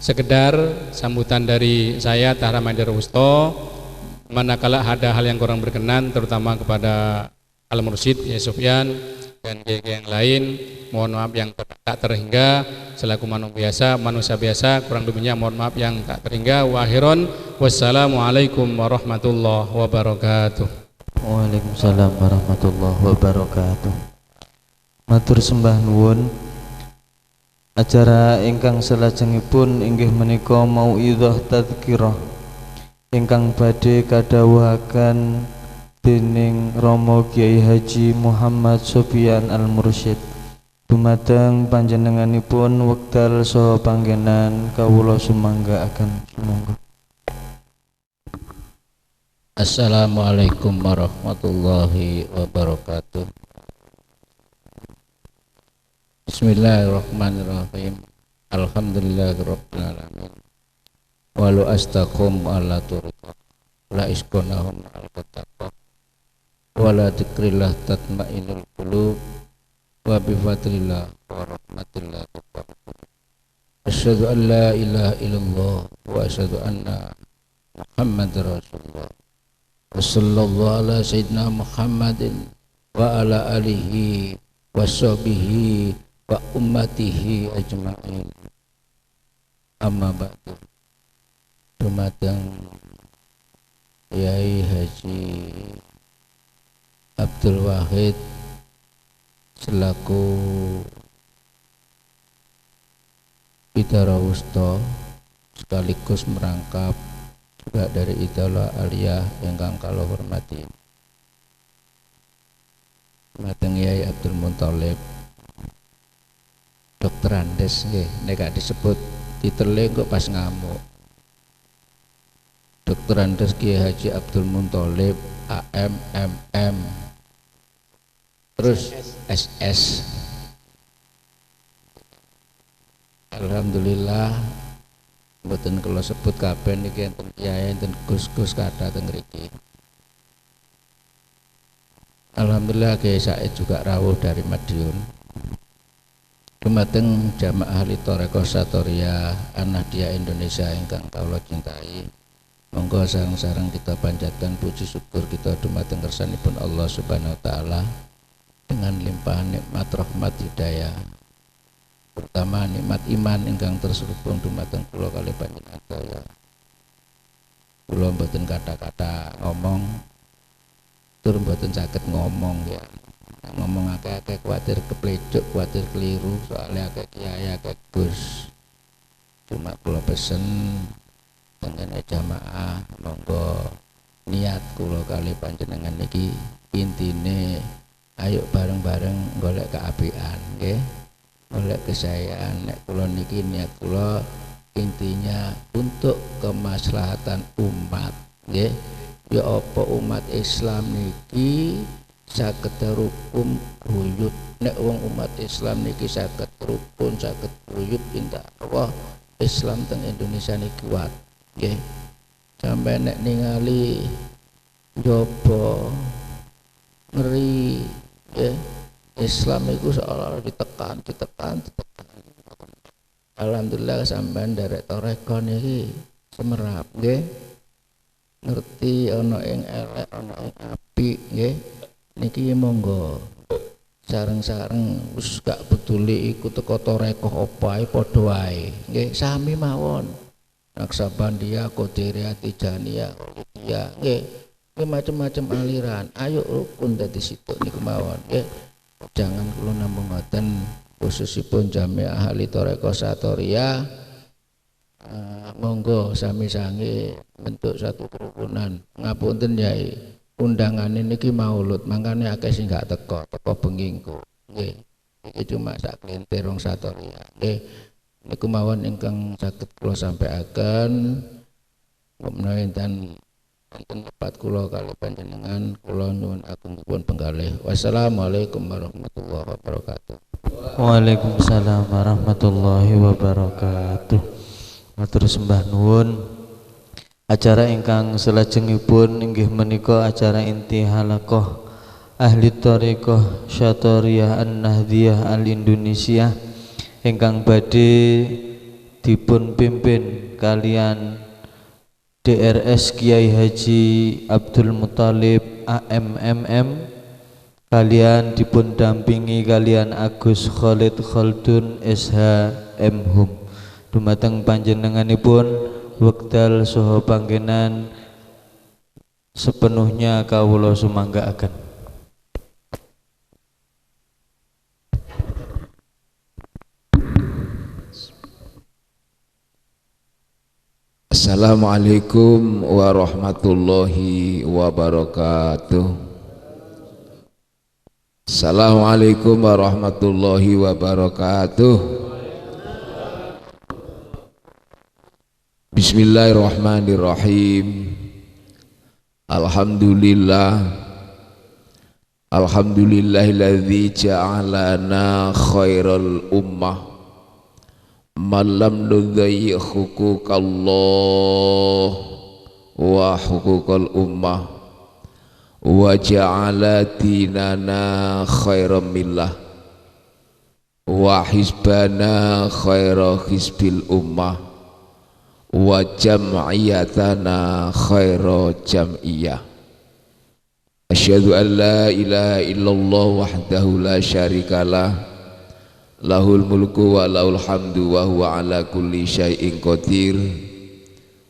sekedar sambutan dari saya Tahra Maidar Wusto, manakala ada hal yang kurang berkenan terutama kepada Al-Mursyid Kiai Sufyan dan kiai yang lain, mohon maaf yang tak terhingga. Selaku manusia biasa kurang lebihnya mohon maaf yang tak terhingga. Wa akhiran wassalamualaikum warahmatullahi wabarakatuh. Waalaikumsalam warahmatullahi wabarakatuh. Matur sembah nuwun Acara ingkang salajengipun inggih menika mauidhah tadzkirah ingkang badhe kadhawuhaken dening Rama Kyai Haji Muhammad Sofyan Al-Mursyid dumateng panjenenganipun wekdal saha panggenan kawula sumanggaaken. Sumangga. Assalamualaikum warahmatullahi wabarakatuh. Bismillahirrahmanirrahim. Alhamdulillahirabbil alamin. Walau astaqum ala turiqah la isqonahum al-taqwa wala dzikrillah tatmainul qulub wa bi fadlillah wa rahmatillah. Asyhadu an la ilaha illallah wa asyhadu anna Muhammadar Rasulullah. Wassallallahu ala sayyidina Muhammadin wa ala alihi wa sahbihi wa ummatihi ajma'in. Amma ba'du. Dumateng Kyai Haji Abdul Wahid selaku Bidara Wusta sekaligus merangkap juga dari Idola Aliyah ingkang kula hormati Mateng Kyai Abdul Muthalib Dokter Andes nggih nek gak disebut titele kok pas ngamuk. Dokter Andes Kyai Haji Abdul Muthalib AMMM terus SS. Alhamdulillah mboten kula sebut kabeh niki enten kiai enten gus-gus kathah teng mriki. Alhamdulillah Kyai Said juga rawuh dari Madiun. Dumateng jamaah ahli Thariqah Satoriyah An-Nahdiyah Indonesia ingkang kawula cintai. Monggo sareng-sareng kita panjatkan puji syukur kita dumateng kersanipun Allah Subhanahu wa taala dengan limpahan nikmat rahmat hidayah. Pertama nikmat iman ingkang terselubung dumateng kula kalih panjenengan saya. Kula mboten kata-kata ngomong tur mboten saged ngomong ya. Ngomong akeh-akeh kuwatir keplecuk, kuwatir keliru soalnya akeh kiai akeh gus. Cuma kula pesen tengene jamaah monggo niat kula kalih panjenengan niki intine ayo bareng-bareng golek keapian nggih. Oleh kesayaan nek kula niki niat kula intinya untuk kemaslahatan umat nggih. Ya apa umat Islam niki saged rukun buyut nek wong umat Islam niki saged rukun saged buyut indah Allah Islam teng Indonesia niki kuat nggih. Sampai nek ningali jopo ngeri nggih. Islam itu seolah ditekan. Alhamdulillah sampean derek Thariqah niki semerap nggih. Ngerti ana ing elek ana ing apik nggih. Niki monggo sareng-sareng wis gak peduli iku teko Thariqah apa ae padha wae nggih sami mawon. Naksabandia, Qadiriyah, Tijaniyah, Qadiriyah nggih. Nggih macam-macam aliran. Ayo rukun dadi situ niku mawon nggih. Jangan kula namung ngoten khususipun jamaah ahli Thariqah Satoriyah monggo sami-sangi bentuk satu kerukunan. Ngapunten Yai undangan niki maulud mangkane akeh sing gak teko bengingku nggih. Iki cuma sak kelintir wong Satoriyah nggih. Niku mawon ingkang saged kula sampaiaken. Menawi enten tempat kula kalih panjenengan kula nyuwun agungipun penggalih. Wassalamualaikum warahmatullahi wabarakatuh. Waalaikumsalam warahmatullahi wabarakatuh. Matur sembah nuwun. Acara ingkang salajengipun inggih menika acara inti halaqah ahli Thariqah Satoriyah An-Nahdiyah Al-Indonesia ingkang badhe dipun pimpin kalian DRS Kyai Haji Abdul Muthalib AMMM kalian dipun dampingi kalian Agus Khalid Khaldun SH M.Hum. Dumateng panjenenganipun wekdal saha panggenan sepenuhnya kawula sumanggaaken. Assalamualaikum warahmatullahi wabarakatuh. Assalamualaikum warahmatullahi wabarakatuh. Bismillahirrahmanirrahim. Alhamdulillahilladzi ja'alana khairal ummah malam nudai hukukallah wa hukukal ummah wa ja'ala dinana khairam millah wa hizbana khaira hizbil ummah wa jam'iyatana khaira jam'iyah. Asyhadu an la ilaha illallah wahdahu la syarikalah lahul mulku wa lahul hamdu wa huwa ala kulli syai'in qadir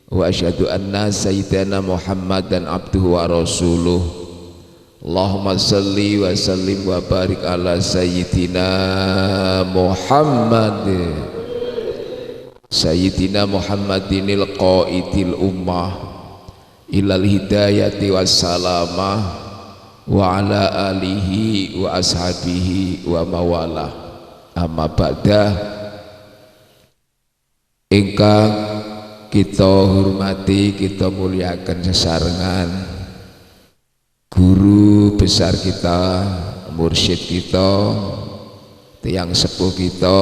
wa asyhadu anna sayyidana Muhammadan abduhu wa rasuluh. Allahumma salli wa sallim wa barik ala sayyidina Muhammadinil qaidil ummah ilal hidayati wassalamah wa ala alihi wa ashabihi wa mawalah. Amma ba'da, ingkang kita hormati, kita muliakan sesarengan guru besar kita, mursyid kita, tiang sepuh kita,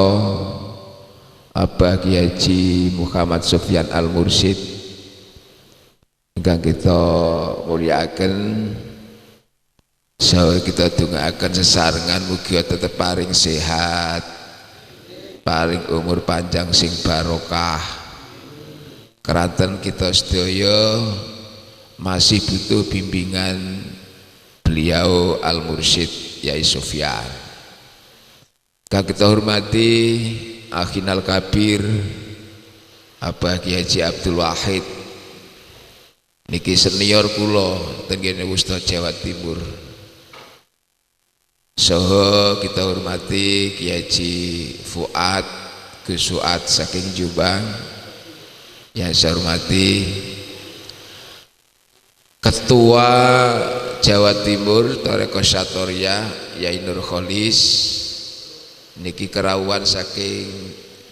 Abah Kiai Haji Muhammad Sufyan Al-Mursyid, ingkang kita muliakan. Sahur kita dongaaken sesarengan mugi tetep paring sehat, paring umur panjang sing barokah. Keranten kita sedaya masih butuh bimbingan beliau Al-Mursyid Yai Sufyan. Kang kita hormati Akhinal Kabir Abah Kiai Haji Abdul Wahid niki senior kula teng kene Wusta Jawa Timur. Soho kita hormati Kiai Haji Fuad Gus Fuad saking Jombang, yang saya hormati Ketua Jawa Timur Thariqah Syatoria Yai Nur Kholis niki kerawuan saking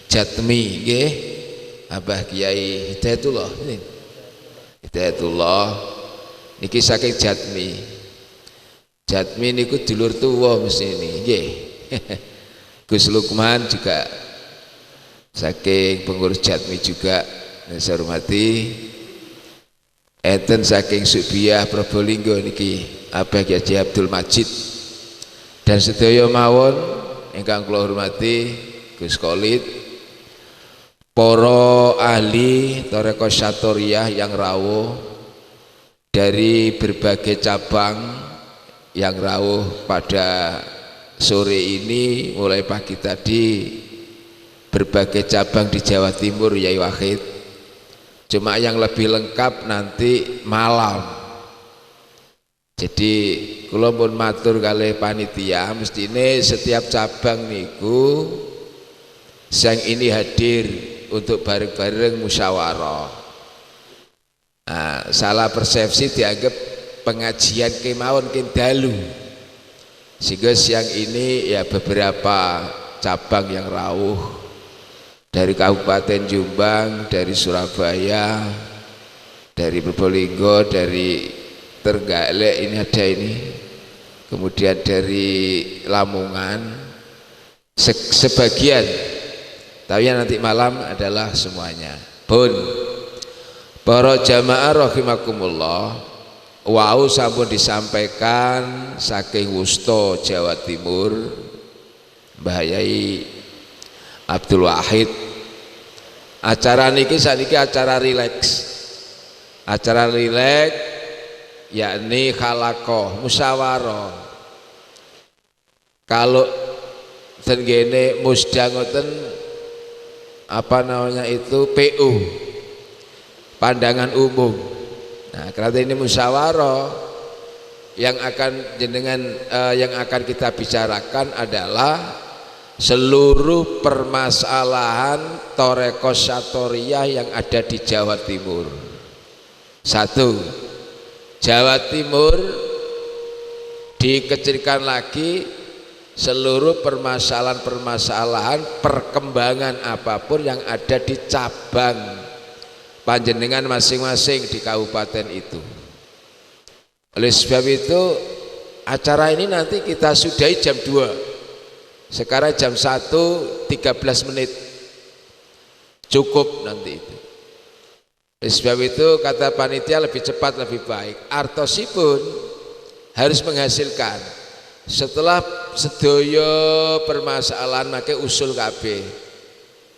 Jatmi nggih Abah Kiai Hidayatullah niki saking Jatmi. Jatmi niku dulur tuwa mesti ini nggih. Gus Lukman juga saking pengurus Jatmi juga, saya hormati. Enten saking Subiah Probolinggo niki Abah Kiai Haji Abdul Majid dan sedaya mawon ingkang kula hormati Gus Khalid, para ahli Thariqah Syatoria yang rawuh dari berbagai cabang yang rawuh pada sore ini, mulai pagi tadi berbagai cabang di Jawa Timur Yai Wahid. Cuma yang lebih lengkap nanti malam. Jadi kula pun matur kalih panitia, mestine setiap cabang niku sang ini hadir untuk bareng-bareng musyawarah. Nah, salah persepsi dianggap pengajian kemawon dalu, sehingga siang ini ya beberapa cabang yang rawuh dari Kabupaten Jombang, dari Surabaya, dari Probolinggo, dari Trenggalek ini ada ini, kemudian dari Lamongan sebagian, tapi nanti malam adalah semuanya. Pun para jamaah rahimakumullah, wau sampun disampaikan saking Wusta Jawa Timur Mbah Yai Abdul Wahid. Acara niki saniki acara rileks. Acara rileks yakni khalaqah, musyawarah. Kalau tenggene musda ngoten apa namanya itu PU, pandangan umum. Nah, karena ini musyawarah yang akan jenengan yang akan kita bicarakan adalah seluruh permasalahan Thariqah Satoriyah yang ada di Jawa Timur. Satu, Jawa Timur dikecilkan lagi seluruh permasalahan-permasalahan perkembangan apapun yang ada di cabang panjenengan masing-masing di kabupaten itu. Oleh sebab itu acara ini nanti kita sudahi jam 2, sekarang jam 1:13 menit, cukup nanti itu. Oleh sebab itu kata panitia lebih cepat lebih baik. Artosipun harus menghasilkan setelah sedaya permasalahan make usul kabeh.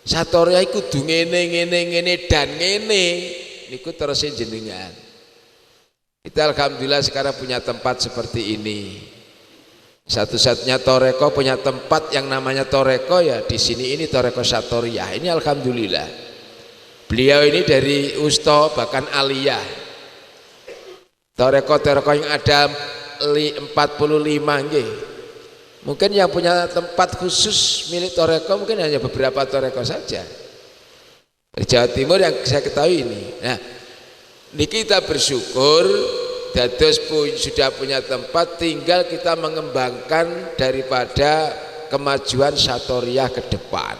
Satoriyah iku kudu ngene dan ngene niku terus jenengan. Kita alhamdulillah sekarang punya tempat seperti ini. Satu-satunya Thariqah punya tempat yang namanya Thariqah ya di sini, ini Thariqah Satoriyah. Ini alhamdulillah. Beliau ini dari Usta bahkan aliyah. Thariqah yang ada 45 nggih. Mungkin yang punya tempat khusus milik Thariqah mungkin hanya beberapa Thariqah saja. Di Jawa Timur yang saya ketahui ini. Nah, ini kita bersyukur dados sudah punya tempat, tinggal kita mengembangkan daripada kemajuan Satoriyah ke depan.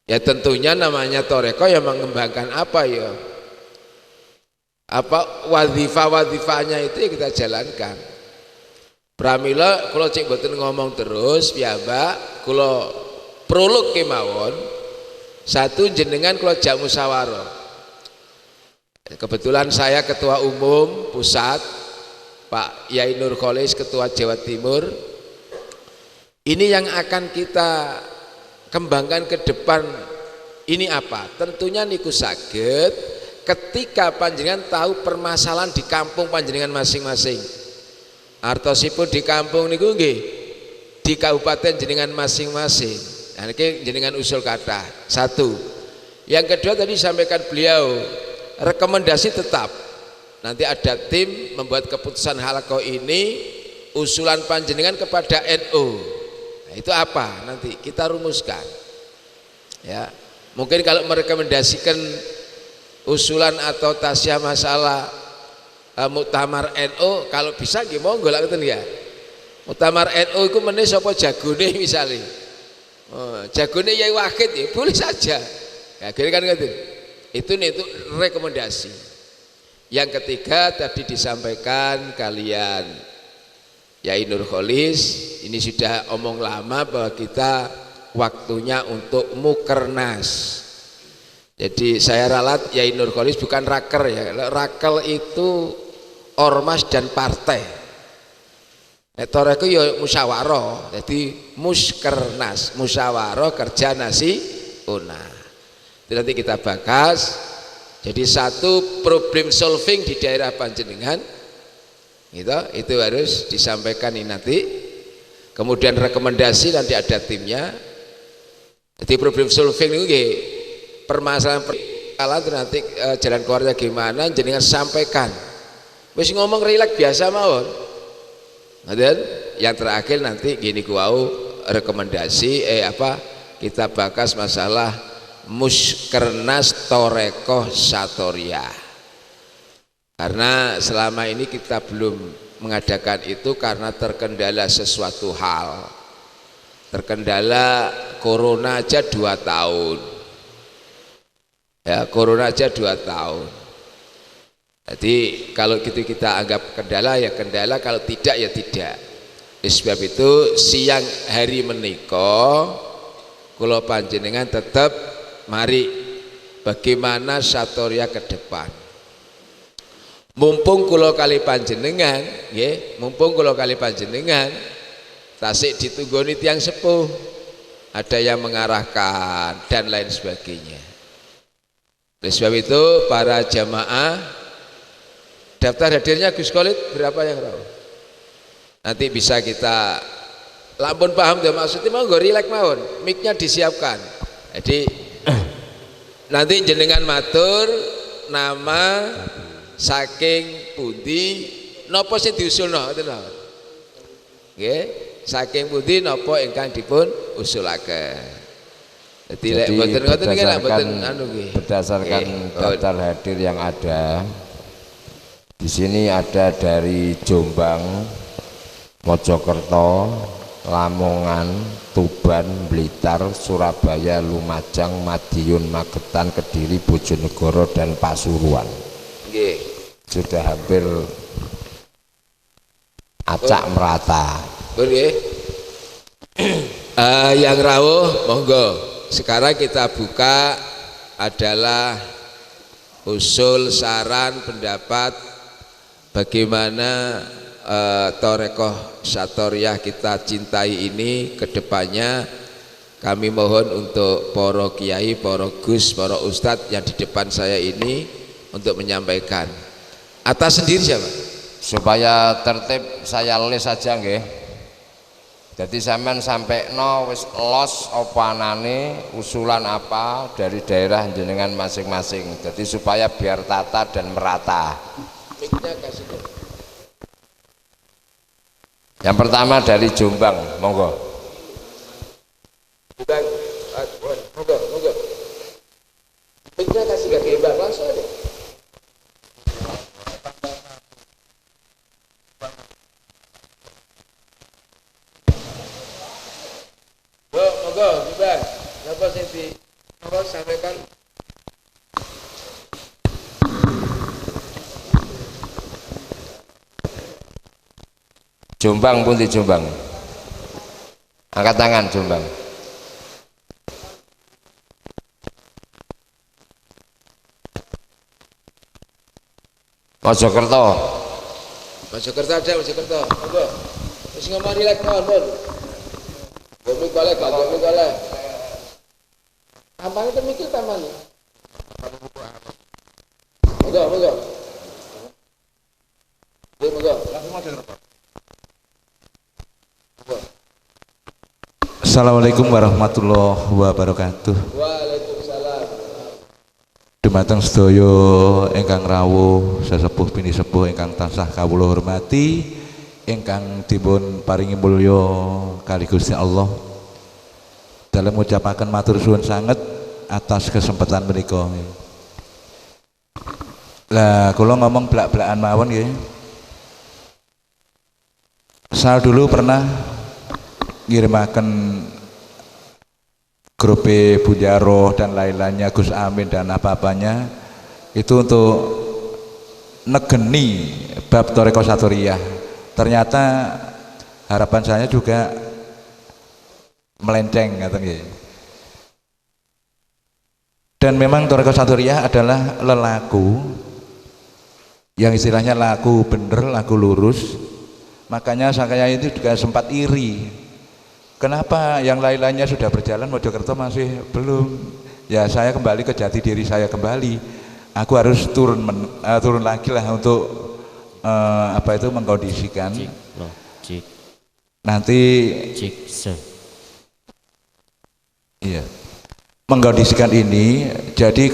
Ya tentunya namanya Thariqah yang mengembangkan apa ya? Apa wadifah-wadifahnya itu ya kita jalankan. Pramila kula cek mboten ngomong terus piyambak, kula prolog kemawon. Satu, jenengan kula jak musyawarah. Kebetulan saya ketua umum pusat, Pak Yai Nur Kholis ketua Jawa Timur. Ini yang akan kita kembangkan ke depan ini apa? Tentunya niku saged ketika panjenengan tahu permasalahan di kampung panjenengan masing-masing. Artosipun di kampung niku nggih di kabupaten jenengan masing-masing. Nah niki jenengan usul kata. Satu. Yang kedua tadi sampaikan beliau, rekomendasi tetap. Nanti ada tim membuat keputusan halaqah ini, usulan panjenengan kepada NU. Nah, itu apa? Nanti kita rumuskan. Ya. Mungkin kalau merekomendasikan usulan atau tasyah masalah muktamar NU, kalau bisa nggih monggo lak ngoten ya. Muktamar NU iku meneh sapa jagone misalnya. Oh, jagone Yai Wahid ya boleh saja. Ya, kan ngoten. Itu rekomendasi. Yang ketiga tadi disampaikan kalian Yai Nur Kholis, ini sudah omong lama bahwa kita waktunya untuk mukernas. Jadi saya ralat Yai Nur Kholis bukan raker ya. Rakel itu ormas dan partai. Thariqah ya musyawarah. Jadi muskernas, musyawarah kerja nasional. Itu nanti kita bahas. Jadi satu problem solving di daerah panjenengan gitu, itu harus disampaikan ini nanti. Kemudian rekomendasi nanti ada timnya. Jadi problem solving itu permasalahan nanti jalan keluarnya gimana jenengan sampaikan. Wis ngomong rileks biasa mawon. Kemudian yang terakhir nanti gini kuau rekomendasi kita bahas masalah muskernas Thariqah Satoriyah. Karena selama ini kita belum mengadakan itu karena terkendala sesuatu hal. Terkendala corona aja 2 tahun. Ya, corona aja 2 tahun. Jadi kalau gitu kita anggap kendala ya kendala, kalau tidak ya tidak. Sebab itu siang hari menika kula panjenengan tetap mari bagaimana Satoriyah ke depan. Mumpung kula kali panjenengan nggih, mumpung kula kali panjenengan tasik ditunggoni tiyang sepuh, ada yang mengarahkan dan lain sebagainya. Oleh sebab itu para jamaah, daftar hadirnya Gus Khalid berapa yang tahu? Nanti bisa kita lampun paham ya maksudnya, mau rileks mawon, mic-nya disiapkan. Jadi nanti jenengan matur nama saking pundi napa sing diusulno ngoten lho. Nggih, saking pundi napa ingkang dipun usulake. Jadi lek mboten ngoten nggih lek mboten anu nggih. Berdasarkan daftar hadir yang ada di sini ada dari Jombang, Mojokerto, Lamongan, Tuban, Blitar, Surabaya, Lumajang, Madiun, Magetan, Kediri, Bojonegoro dan Pasuruan. Nggih. Sudah hampir acak merata. Nggih. Yang rawuh monggo. Sekarang kita buka adalah usul, saran, pendapat bagaimana Thoraqoh Satoriyah kita cintai ini kedepannya. Kami mohon untuk para kiai, para gus, para ustadz yang di depan saya ini untuk menyampaikan. Atas sendiri siapa? Supaya tertib saya les saja nggih. Jadi sampean sampai wis los apa anane, usulan apa dari daerah jenengan masing-masing. Jadi supaya biar tata dan merata. Yang pertama dari Jombang, monggo. Monggo. Miknya kasih ke Mbak langsung aja. Monggo, Mbak. Napa sing di napa sampaikan? Jombang pun di Jombang. Angkat tangan Jombang. Mojokerto. Mojokerto aja, Mojokerto. Monggo. Wis ngomong rileks mawon. Gomi golek, gomi golek. Tampang itu mikir tampang. Monggo. Assalamualaikum warahmatullahi wabarakatuh. Waalaikumsalam. Dumateng sedaya ingkang rawuh sesepuh bini sepuh ingkang tansah kawula hormati, ingkang dipun paringi mulya kali Gusti Allah. Dalam ngucapaken matur suwun sanget atas kesempatan menika. Lah kula ngomong blak-blakan mawon nggih. Saya dulu pernah ngirimaken grup Bunjaro dan lain-lainnya, Gus Amin dan apa-apanya itu untuk negeni bab Thoraqoh Satoriyah. Ternyata harapan saya juga melenceng katanya. Dan memang Thoraqoh Satoriyah adalah lelaku yang istilahnya laku bener, laku lurus. Makanya saya itu juga sempat iri. Kenapa yang lain-lainnya sudah berjalan, Mojokerto masih belum? Ya saya kembali ke jati diri saya kembali. Aku harus turun lagi lah untuk mengkondisikan. Nanti iya, mengkondisikan ini. Jadi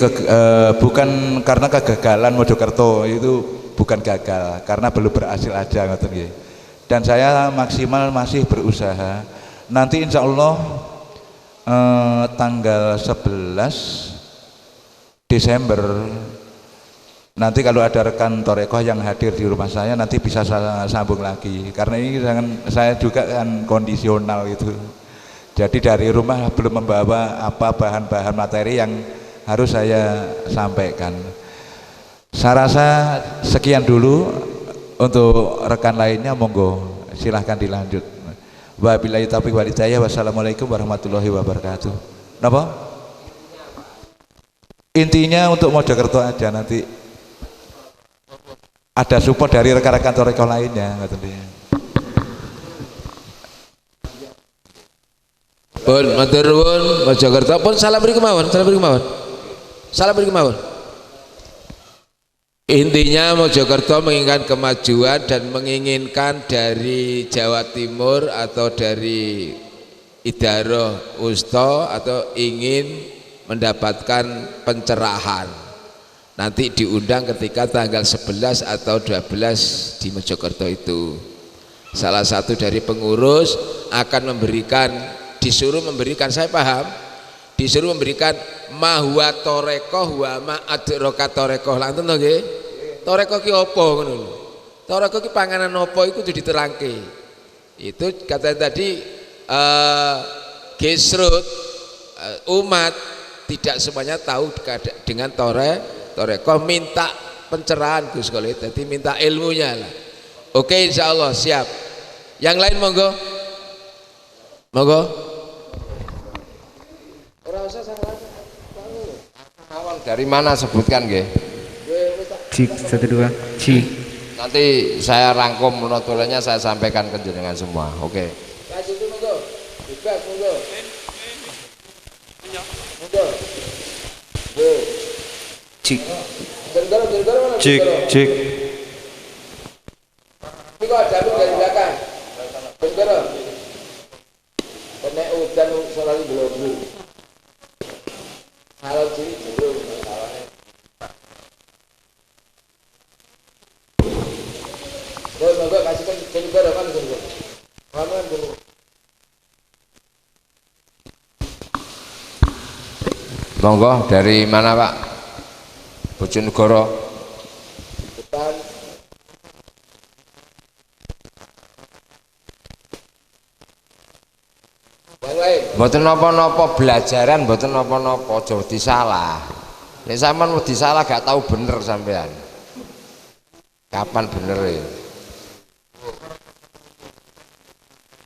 bukan karena kegagalan Mojokerto, itu bukan gagal, karena belum berhasil aja ngoten nggih. Dan saya maksimal masih berusaha. Nanti insya Allah tanggal 11 Desember nanti kalau ada rekan Thoraqoh yang hadir di rumah saya nanti bisa saya sambung lagi, karena ini saya juga kan kondisional gitu. Jadi dari rumah belum membawa apa bahan-bahan materi yang harus saya sampaikan. Saya rasa sekian dulu. Untuk rekan lainnya monggo silahkan dilanjut. Wabillahi taufiq wal hidayah. Wassalamualaikum warahmatullahi wabarakatuh. Napa? Intinya untuk Mojokerto aja, nanti ada support dari rekan-rekan Thoraqoh lainnya. Pun matur nuwun Mojokerto pun salam beri kemawon. Intinya Mojokerto menginginkan kemajuan dan menginginkan dari Jawa Timur atau dari Idaroh Wusta atau ingin mendapatkan pencerahan. Nanti diundang ketika tanggal 11 atau 12 di Mojokerto itu. Salah satu dari pengurus akan memberikan disuruh memberikan, saya paham, disuruh memberikan ma huwa torekoh wa ma adraka torekoh. Lanten to nggih? Torekoh ki apa ngono lho. Torekoh ki panganan apa iku kudu diterangke. Itu kata tadi gesrut umat tidak semuanya tahu dengan torekoh, minta pencerahan Gus Khalid, jadi minta ilmunya lah. Oke, insya Allah siap. Yang lain monggo, monggo. Awal dari mana sebutkan nggih? Cik 12 Cik. Nanti saya rangkum notulennya, saya sampaikan ke jenengan semua. Oke. Lanjut monggo. Bebas monggo. Monggo. Cik. Cik, cik. Ini kok ada dari belakang. Bentar. Kena hujan selalu belum. Kalau ciri belum masalahnya. Monggo kasihkan bentar apa dulu. Kamu dulu. Monggo, dari mana Pak? Bojonegoro. Depan. Yang lain. Mboten napa-napa belajaran, mboten napa-napa, aja disalah. Nek sampean wedi salah gak tahu bener sampean. Kapan bener e?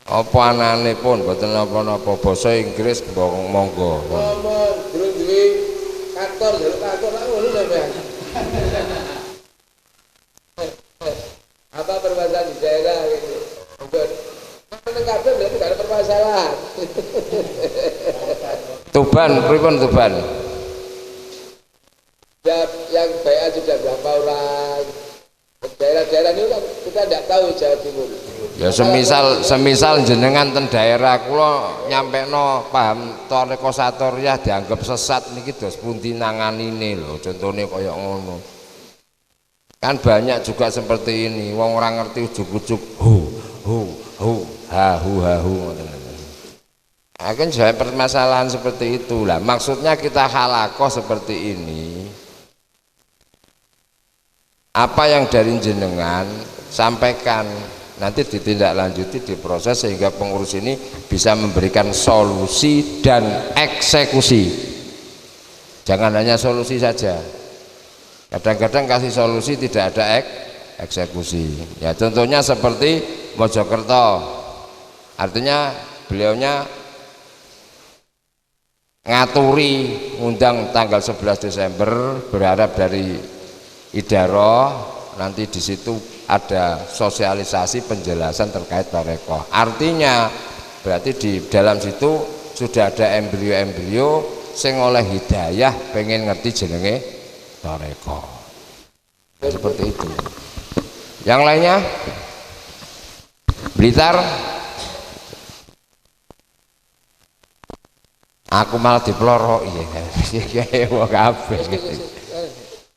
Apa anane pun mboten napa-napa, basa Inggris monggo. Ngomong durung duwe kantor, jalur kantor lah ngono sampean. Apa permasalahan di daerah gitu. Monggo. Nang kabeh berarti gak ada permasalahan. Tuban, pripun Tuban? Ya, yang bayar sudah berapa orang? Daerah-daerah ini kan kita tidak tahu Jawa Timur. Ya semisal jenengan ten daerah kula nyampekno paham toreko satoriyah dianggap sesat niki dos pundi nanganine lho, contone kaya ngono. Kan banyak juga seperti ini, wong ora ngerti ujug-ujug ha hu ngoten. Akan saya permasalahan seperti itulah. Maksudnya kita halakoh seperti ini. Apa yang dari jenengan sampaikan nanti ditindaklanjuti, diproses sehingga pengurus ini bisa memberikan solusi dan eksekusi. Jangan hanya solusi saja. Kadang-kadang kasih solusi tidak ada eksekusi. Ya contohnya seperti Mojokerto. Artinya beliaunya ngaturi undang tanggal 11 Desember berharap dari Idaro nanti di situ ada sosialisasi penjelasan terkait tarekoh. Artinya berarti di dalam situ sudah ada embrio-embrio sing oleh hidayah pengen ngerti jenenge tarekoh. Seperti itu. Yang lainnya Blitar. Aku malah diplorok iya. Wong kabeh.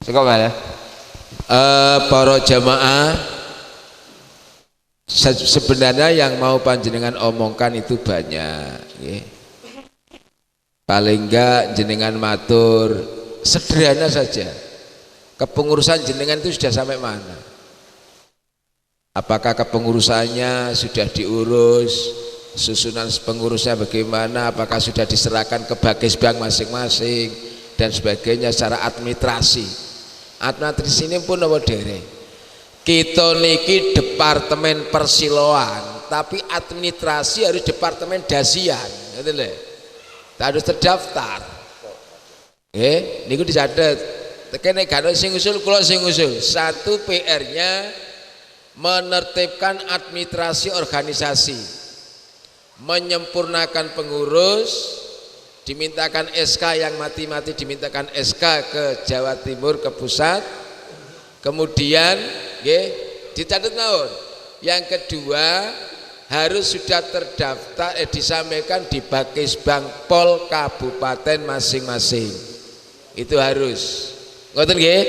Sing mana? Para jamaah, sebenarnya yang mau panjenengan omongkan itu banyak ya. Paling enggak jenengan matur sederhana saja, kepengurusan jenengan itu sudah sampai mana, apakah kepengurusannya sudah diurus, susunan pengurusnya bagaimana, apakah sudah diserahkan ke Bagesbang masing-masing dan sebagainya secara administrasi. Administrasi ini pun apa dereng. Kita niki departemen persiloan, tapi administrasi harus departemen dasian, gitu lho. Harus terdaftar. Niku dicatat. Tekene gak sing usul, kula sing usul. Satu PR-nya menertibkan administrasi organisasi, menyempurnakan pengurus, dimintakan SK yang mati-mati dimintakan SK ke Jawa Timur, ke pusat. Kemudian dicatat naon. Yang kedua harus sudah terdaftar disampaikan di Bagesbang Pol kabupaten masing-masing. Itu harus. Ngoten nggih?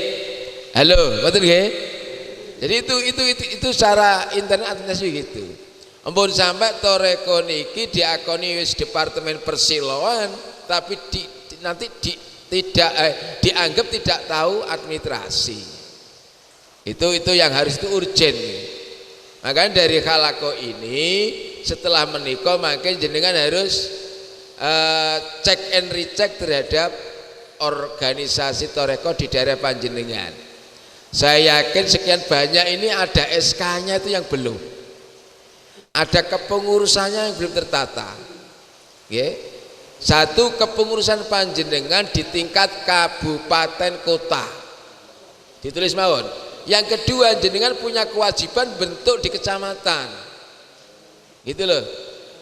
Halo, ngoten nggih? Jadi itu secara internet administrasi gitu. Ampun sampai toreko niki diakoni wis departemen persiloan, tapi nanti tidak dianggap tidak tahu administrasi. Itu yang harus itu urgent. Makanya dari halako ini setelah menikah maka jenengan harus cek and recheck terhadap organisasi toreko di daerah panjenengan. Saya yakin sekian banyak ini ada SK-nya itu yang belum, ada kepengurusannya yang belum tertata. Satu, kepengurusan panjenengan di tingkat kabupaten kota ditulis mawon. Yang kedua, jenengan punya kewajiban bentuk di kecamatan, gitu loh,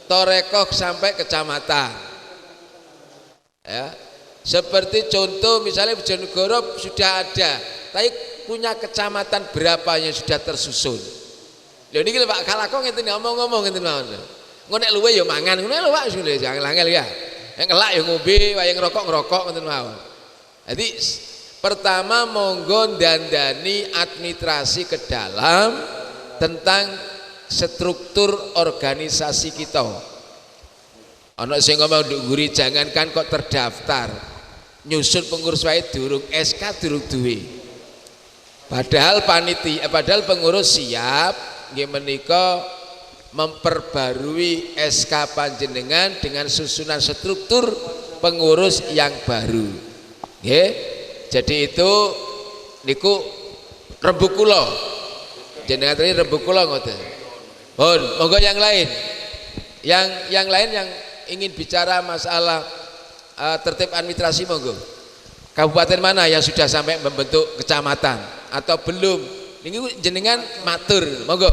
torekoh sampai kecamatan ya. Seperti contoh misalnya Bojonegoro sudah ada, tapi punya kecamatan berapa yang sudah tersusun. Lho niki lho Pak Kalako ngeten ngomong-ngomong ngeten mawon. Engko nek luwe ya mangan, ngono lho Pak, sudah jangan angel ya. Nek ngelak ya ngombe, wae ngerokok ngeten mawon. Jadi pertama monggo dandani administrasi ke dalam tentang struktur organisasi kita. Ana sing ngomong nduk nguri jangankan kok terdaftar, nyusun pengurus wae durung SK durung duwe. Padahal panitia, padahal pengurus siap nggih menika memperbarui SK panjenengan dengan susunan struktur pengurus yang baru. Nggih. Jadi itu niku rembug kula. Jenengan tadi rembug kula ngoten. Pun, monggo yang lain. Yang lain yang ingin bicara masalah tertib administrasi monggo. Kabupaten mana yang sudah sampai membentuk kecamatan atau belum? Niki jenengan matur, monggo.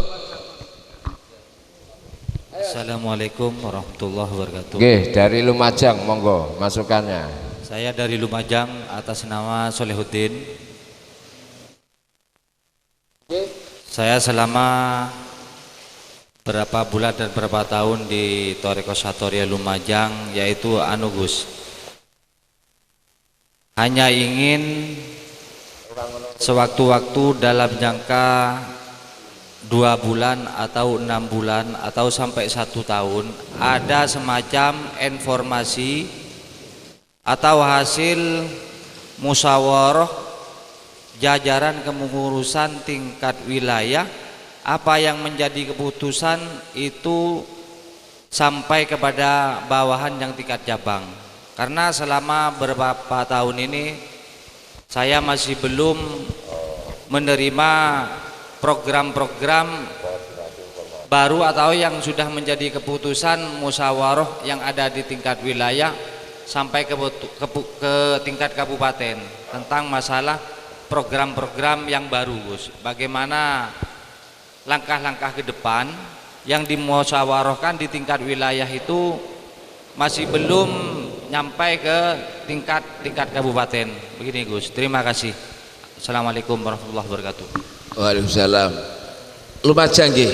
Assalamualaikum warahmatullahi wabarakatuh. Nggih, dari Lumajang monggo masukannya. Saya dari Lumajang atas nama Solehuddin. Saya selama berapa bulan dan berapa tahun di Toreko Satoria Lumajang, yaitu Anugus. Hanya ingin sewaktu-waktu dalam jangka 2 bulan atau 6 bulan atau sampai 1 tahun ada semacam informasi atau hasil musyawarah jajaran kepengurusan tingkat wilayah, apa yang menjadi keputusan itu sampai kepada bawahan yang tingkat cabang. Karena selama beberapa tahun ini saya masih belum menerima program-program baru atau yang sudah menjadi keputusan musyawarah yang ada di tingkat wilayah sampai ke tingkat kabupaten tentang masalah program-program yang baru, Gus. Bagaimana langkah-langkah ke depan yang dimusyawarahkan di tingkat wilayah itu masih belum nyampai ke tingkat kabupaten. Begini, Gus. Terima kasih. Assalamualaikum warahmatullahi wabarakatuh. Waalaikumsalam. Lumajang nggih.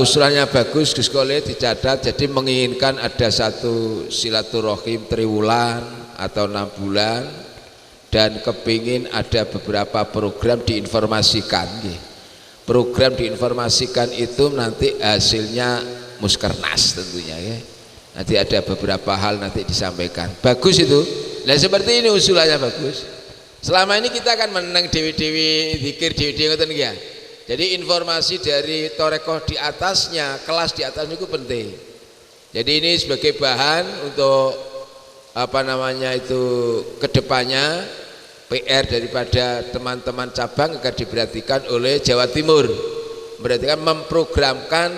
Usulannya bagus, Gus Kole dicatat. Jadi menginginkan ada satu silaturahim triwulan atau 6 bulan dan kepingin ada beberapa program diinformasikan. Program diinformasikan itu nanti hasilnya muskernas tentunya ya. Nanti ada beberapa hal nanti disampaikan. Bagus itu. Nah seperti ini usulannya bagus. Selama ini kita kan menang dewi-dewi zikir dewi-dewi ngoten ya. Jadi informasi dari torekoh di atasnya, kelas di atasnya itu penting. Jadi ini sebagai bahan untuk apa namanya itu kedepannya PR daripada teman-teman cabang akan diperhatikan oleh Jawa Timur. Berarti kan memprogramkan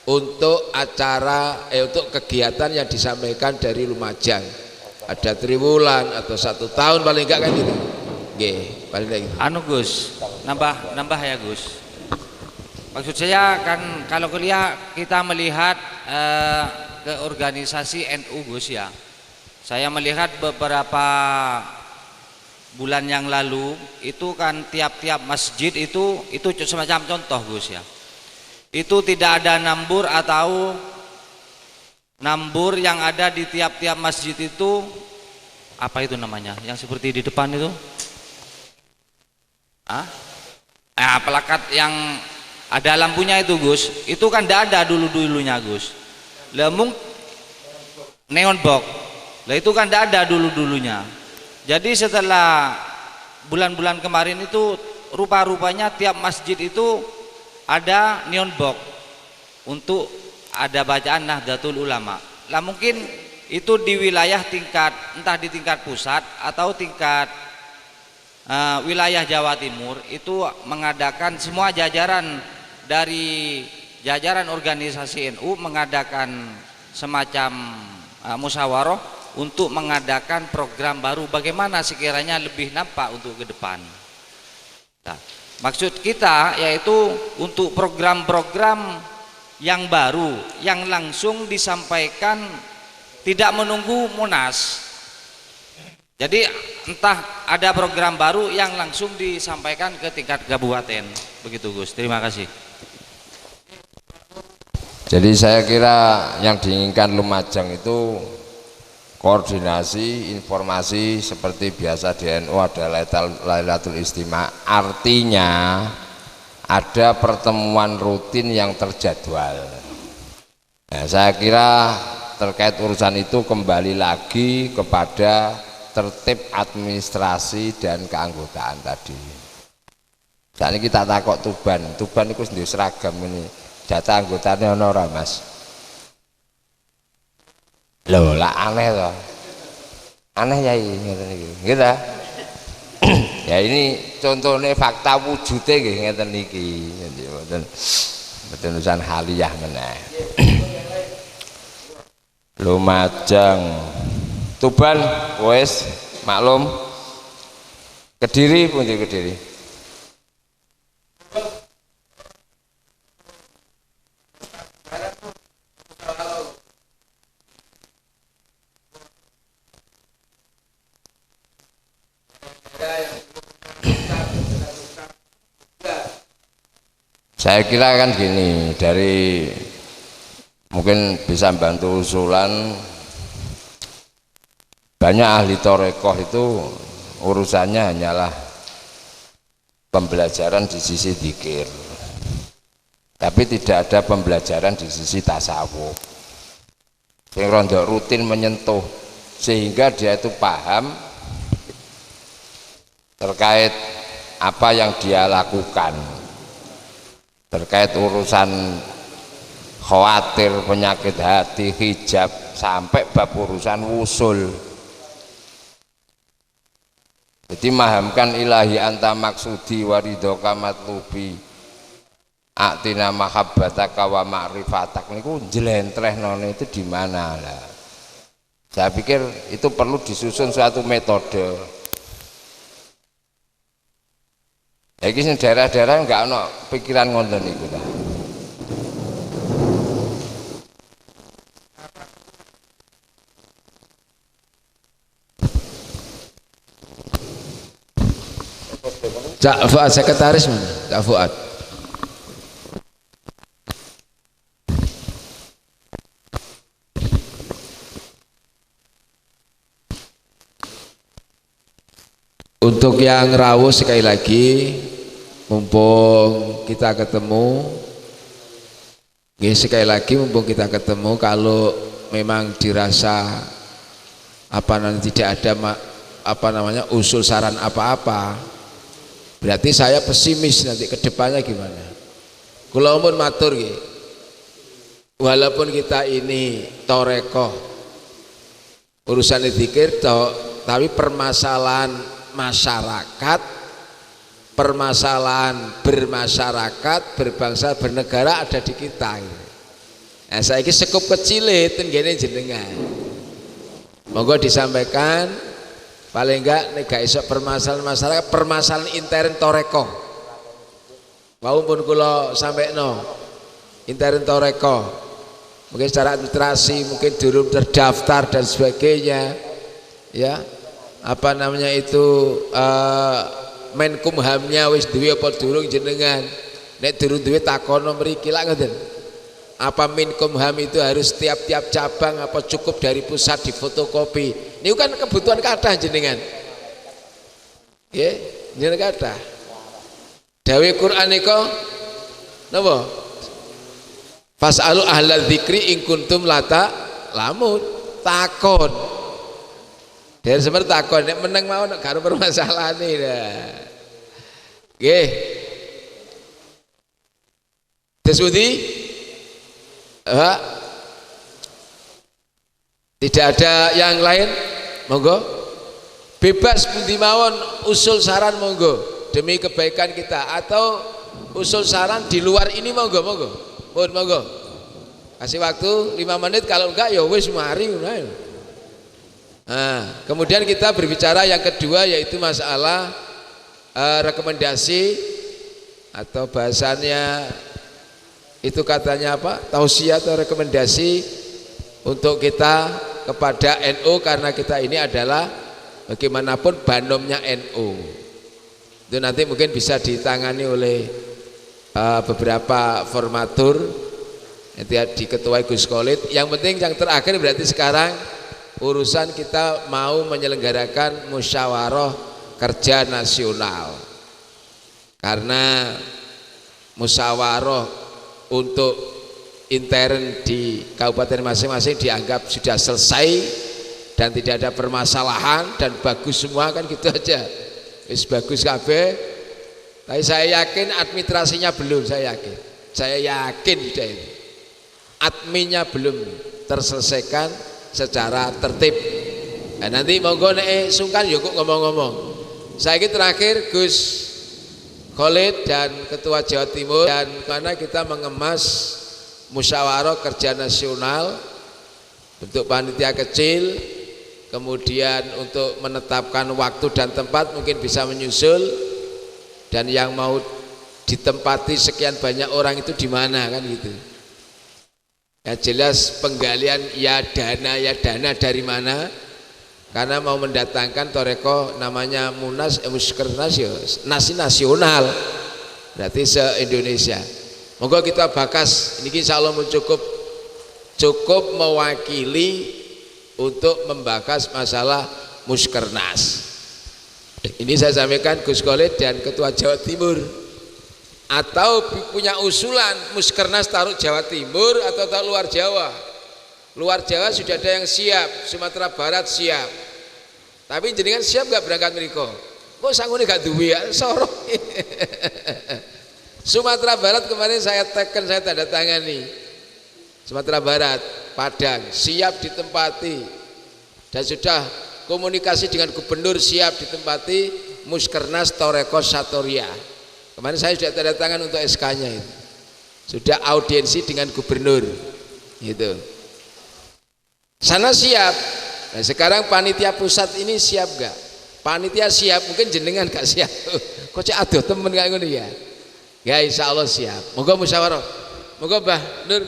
untuk acara untuk kegiatan yang disampaikan dari Lumajang. Ada triwulan atau 1 tahun paling enggak kan gitu. Nggih, paling enggak gitu. Anu Gus, nambah ya Gus. Maksud saya kan kalau kuliah kita melihat ke organisasi NU Gus ya. Saya melihat beberapa bulan yang lalu itu kan tiap-tiap masjid itu semacam contoh Gus ya. Itu tidak ada nambur atau nambur yang ada di tiap-tiap masjid itu apa itu namanya? Yang seperti di depan itu? Plakat yang ada lampunya itu Gus, itu kan tidak ada dulunya Gus. Lemung neon box, lah itu kan tidak ada dulunya. Jadi setelah bulan-bulan kemarin itu rupa-rupanya tiap masjid itu ada neon box untuk ada bacaan Nahdlatul Ulama. Lah mungkin itu di wilayah tingkat, entah di tingkat pusat atau tingkat wilayah Jawa Timur itu mengadakan semua jajaran dari jajaran organisasi NU mengadakan semacam musyawarah untuk mengadakan program baru bagaimana sekiranya lebih nampak untuk ke depan. Nah, maksud kita yaitu untuk program-program yang baru yang langsung disampaikan tidak menunggu Munas. Jadi entah ada program baru yang langsung disampaikan ke tingkat kabupaten. Begitu Gus. Terima kasih. Jadi saya kira yang diinginkan Lumajang itu koordinasi informasi seperti biasa di NU ada Lailatul Istima, artinya ada pertemuan rutin yang terjadwal. Nah, saya kira terkait urusan itu kembali lagi kepada tertib administrasi dan keanggotaan tadi. Saat ini kita takut Tuban itu sendiri seragam ini, jatah anggotanya ono ora Mas? Loh lah aneh loh, aneh ya ini gitu. Ya ini contohnya fakta wujudnya nggih ngeten niki. Mboten urusan haliyah meneh. Lumajang, Tuban wis maklum. Kediri pundi Kediri? Saya kira kan gini, dari mungkin bisa bantu usulan, banyak ahli torekoh itu urusannya hanyalah pembelajaran di sisi dzikir, tapi tidak ada pembelajaran di sisi tasawuf yang rondok rutin menyentuh sehingga dia itu paham terkait apa yang dia lakukan, terkait urusan khawatir, penyakit hati, hijab, sampai bab urusan wusul. Jadi mahamkan ilahi anta maksudi waridoka matlubi aktina mahabbataka wa ma'rifatak niku njlentrehno itu di mana lah. Saya pikir itu perlu disusun suatu metode. Ya iki daerah-daerah enggak ono pikiran ngoten niku ta. Cak Fuad sekretaris mana? Cak Fuad. Untuk yang rawuh sekali lagi, mumpung kita ketemu, sekali lagi mumpung kita ketemu, kalau memang dirasa tidak ada usul saran apa-apa, berarti saya pesimis nanti ke depannya gimana. Kula mun matur nggih, walaupun kita ini torekoh urusan dzikir tapi permasalahan masyarakat, permasalahan bermasyarakat, berbangsa, bernegara ada di kita. Nah, saya ini sekup kecil ten gene jenengan. Monggo disampaikan paling enggak nek gak iso permasalahan masyarakat, permasalahan intern toreko. Mau pun kula sampekno intern toreko. Mungkin secara administrasi mungkin belum terdaftar dan sebagainya. Ya. Menkumhamnya wis duwe apa durung jenengan, nek durung duwe takono mriki lak ngoten. Apa Menkumham itu harus tiap-tiap cabang apa cukup dari pusat difotokopi? Niku kan kebutuhan kathah jenengan. Nggih, jenengan kathah. Dawe Quran nika Napa? Fas'alu ahla dzikri in kuntum lata lamun takon. Dari seperti takon nek meneng mau nek gak permasalahane dah. Nggih. Desudi? Tidak ada yang lain? Monggo. Bebas pundi mawon usul saran monggo demi kebaikan kita atau usul saran di luar ini monggo monggo. Mohon monggo. Kasih waktu 5 menit, kalau enggak ya wis mari. Nah, kemudian kita berbicara yang kedua yaitu masalah rekomendasi atau bahasanya itu katanya apa? Tausiah atau rekomendasi untuk kita kepada NU karena kita ini adalah bagaimanapun banomnya NU. Itu nanti mungkin bisa ditangani oleh beberapa formatur diketuai Gus Khalid. Yang penting yang terakhir berarti sekarang urusan kita mau menyelenggarakan musyawarah kerja nasional, karena musyawarah untuk intern di kabupaten masing-masing dianggap sudah selesai dan tidak ada permasalahan dan bagus semua, kan gitu aja wis bagus kabeh. Tapi saya yakin administrasinya belum, saya yakin sudah itu adminnya belum terselesaikan secara tertib. Nah, nanti monggo nek sungkan yo kok ngomong-ngomong. Saiki terakhir Gus Khalid dan Ketua Jawa Timur, dan karena kita mengemas musyawarah kerja nasional bentuk panitia kecil, kemudian untuk menetapkan waktu dan tempat mungkin bisa menyusul, dan yang mau ditempati sekian banyak orang itu di mana, kan gitu. Ya jelas penggalian ya dana dari mana, karena mau mendatangkan toreko namanya Munas Muskernas ya nasi nasional, berarti se-Indonesia. Moga kita bakas ini insya Allah cukup mewakili untuk membahas masalah Muskernas. Ini saya sampaikan Gus Khalid dan Ketua Jawa Timur. Atau punya usulan Muskernas taruh Jawa Timur atau taruh luar Jawa. Luar Jawa sudah ada yang siap, Sumatera Barat siap. Tapi jenengan siap gak berangkat mriko? Kok sangune gak duwe ya sorok. Sumatera Barat kemarin saya teken, saya tanda tangani. Sumatera Barat, Padang siap ditempati. Dan sudah komunikasi dengan gubernur siap ditempati Muskernas Toreko Satoria. Kemarin saya sudah tanda tangan untuk SK-nya itu. Sudah audiensi dengan gubernur. Gitu. Sana siap. Nah, sekarang panitia pusat ini siap gak? Panitia siap, mungkin jenengan gak siap. Kok cek aduh temen kayak gini ya? Ya insya Allah siap. Moga musyawarah. Moga Mbah Nur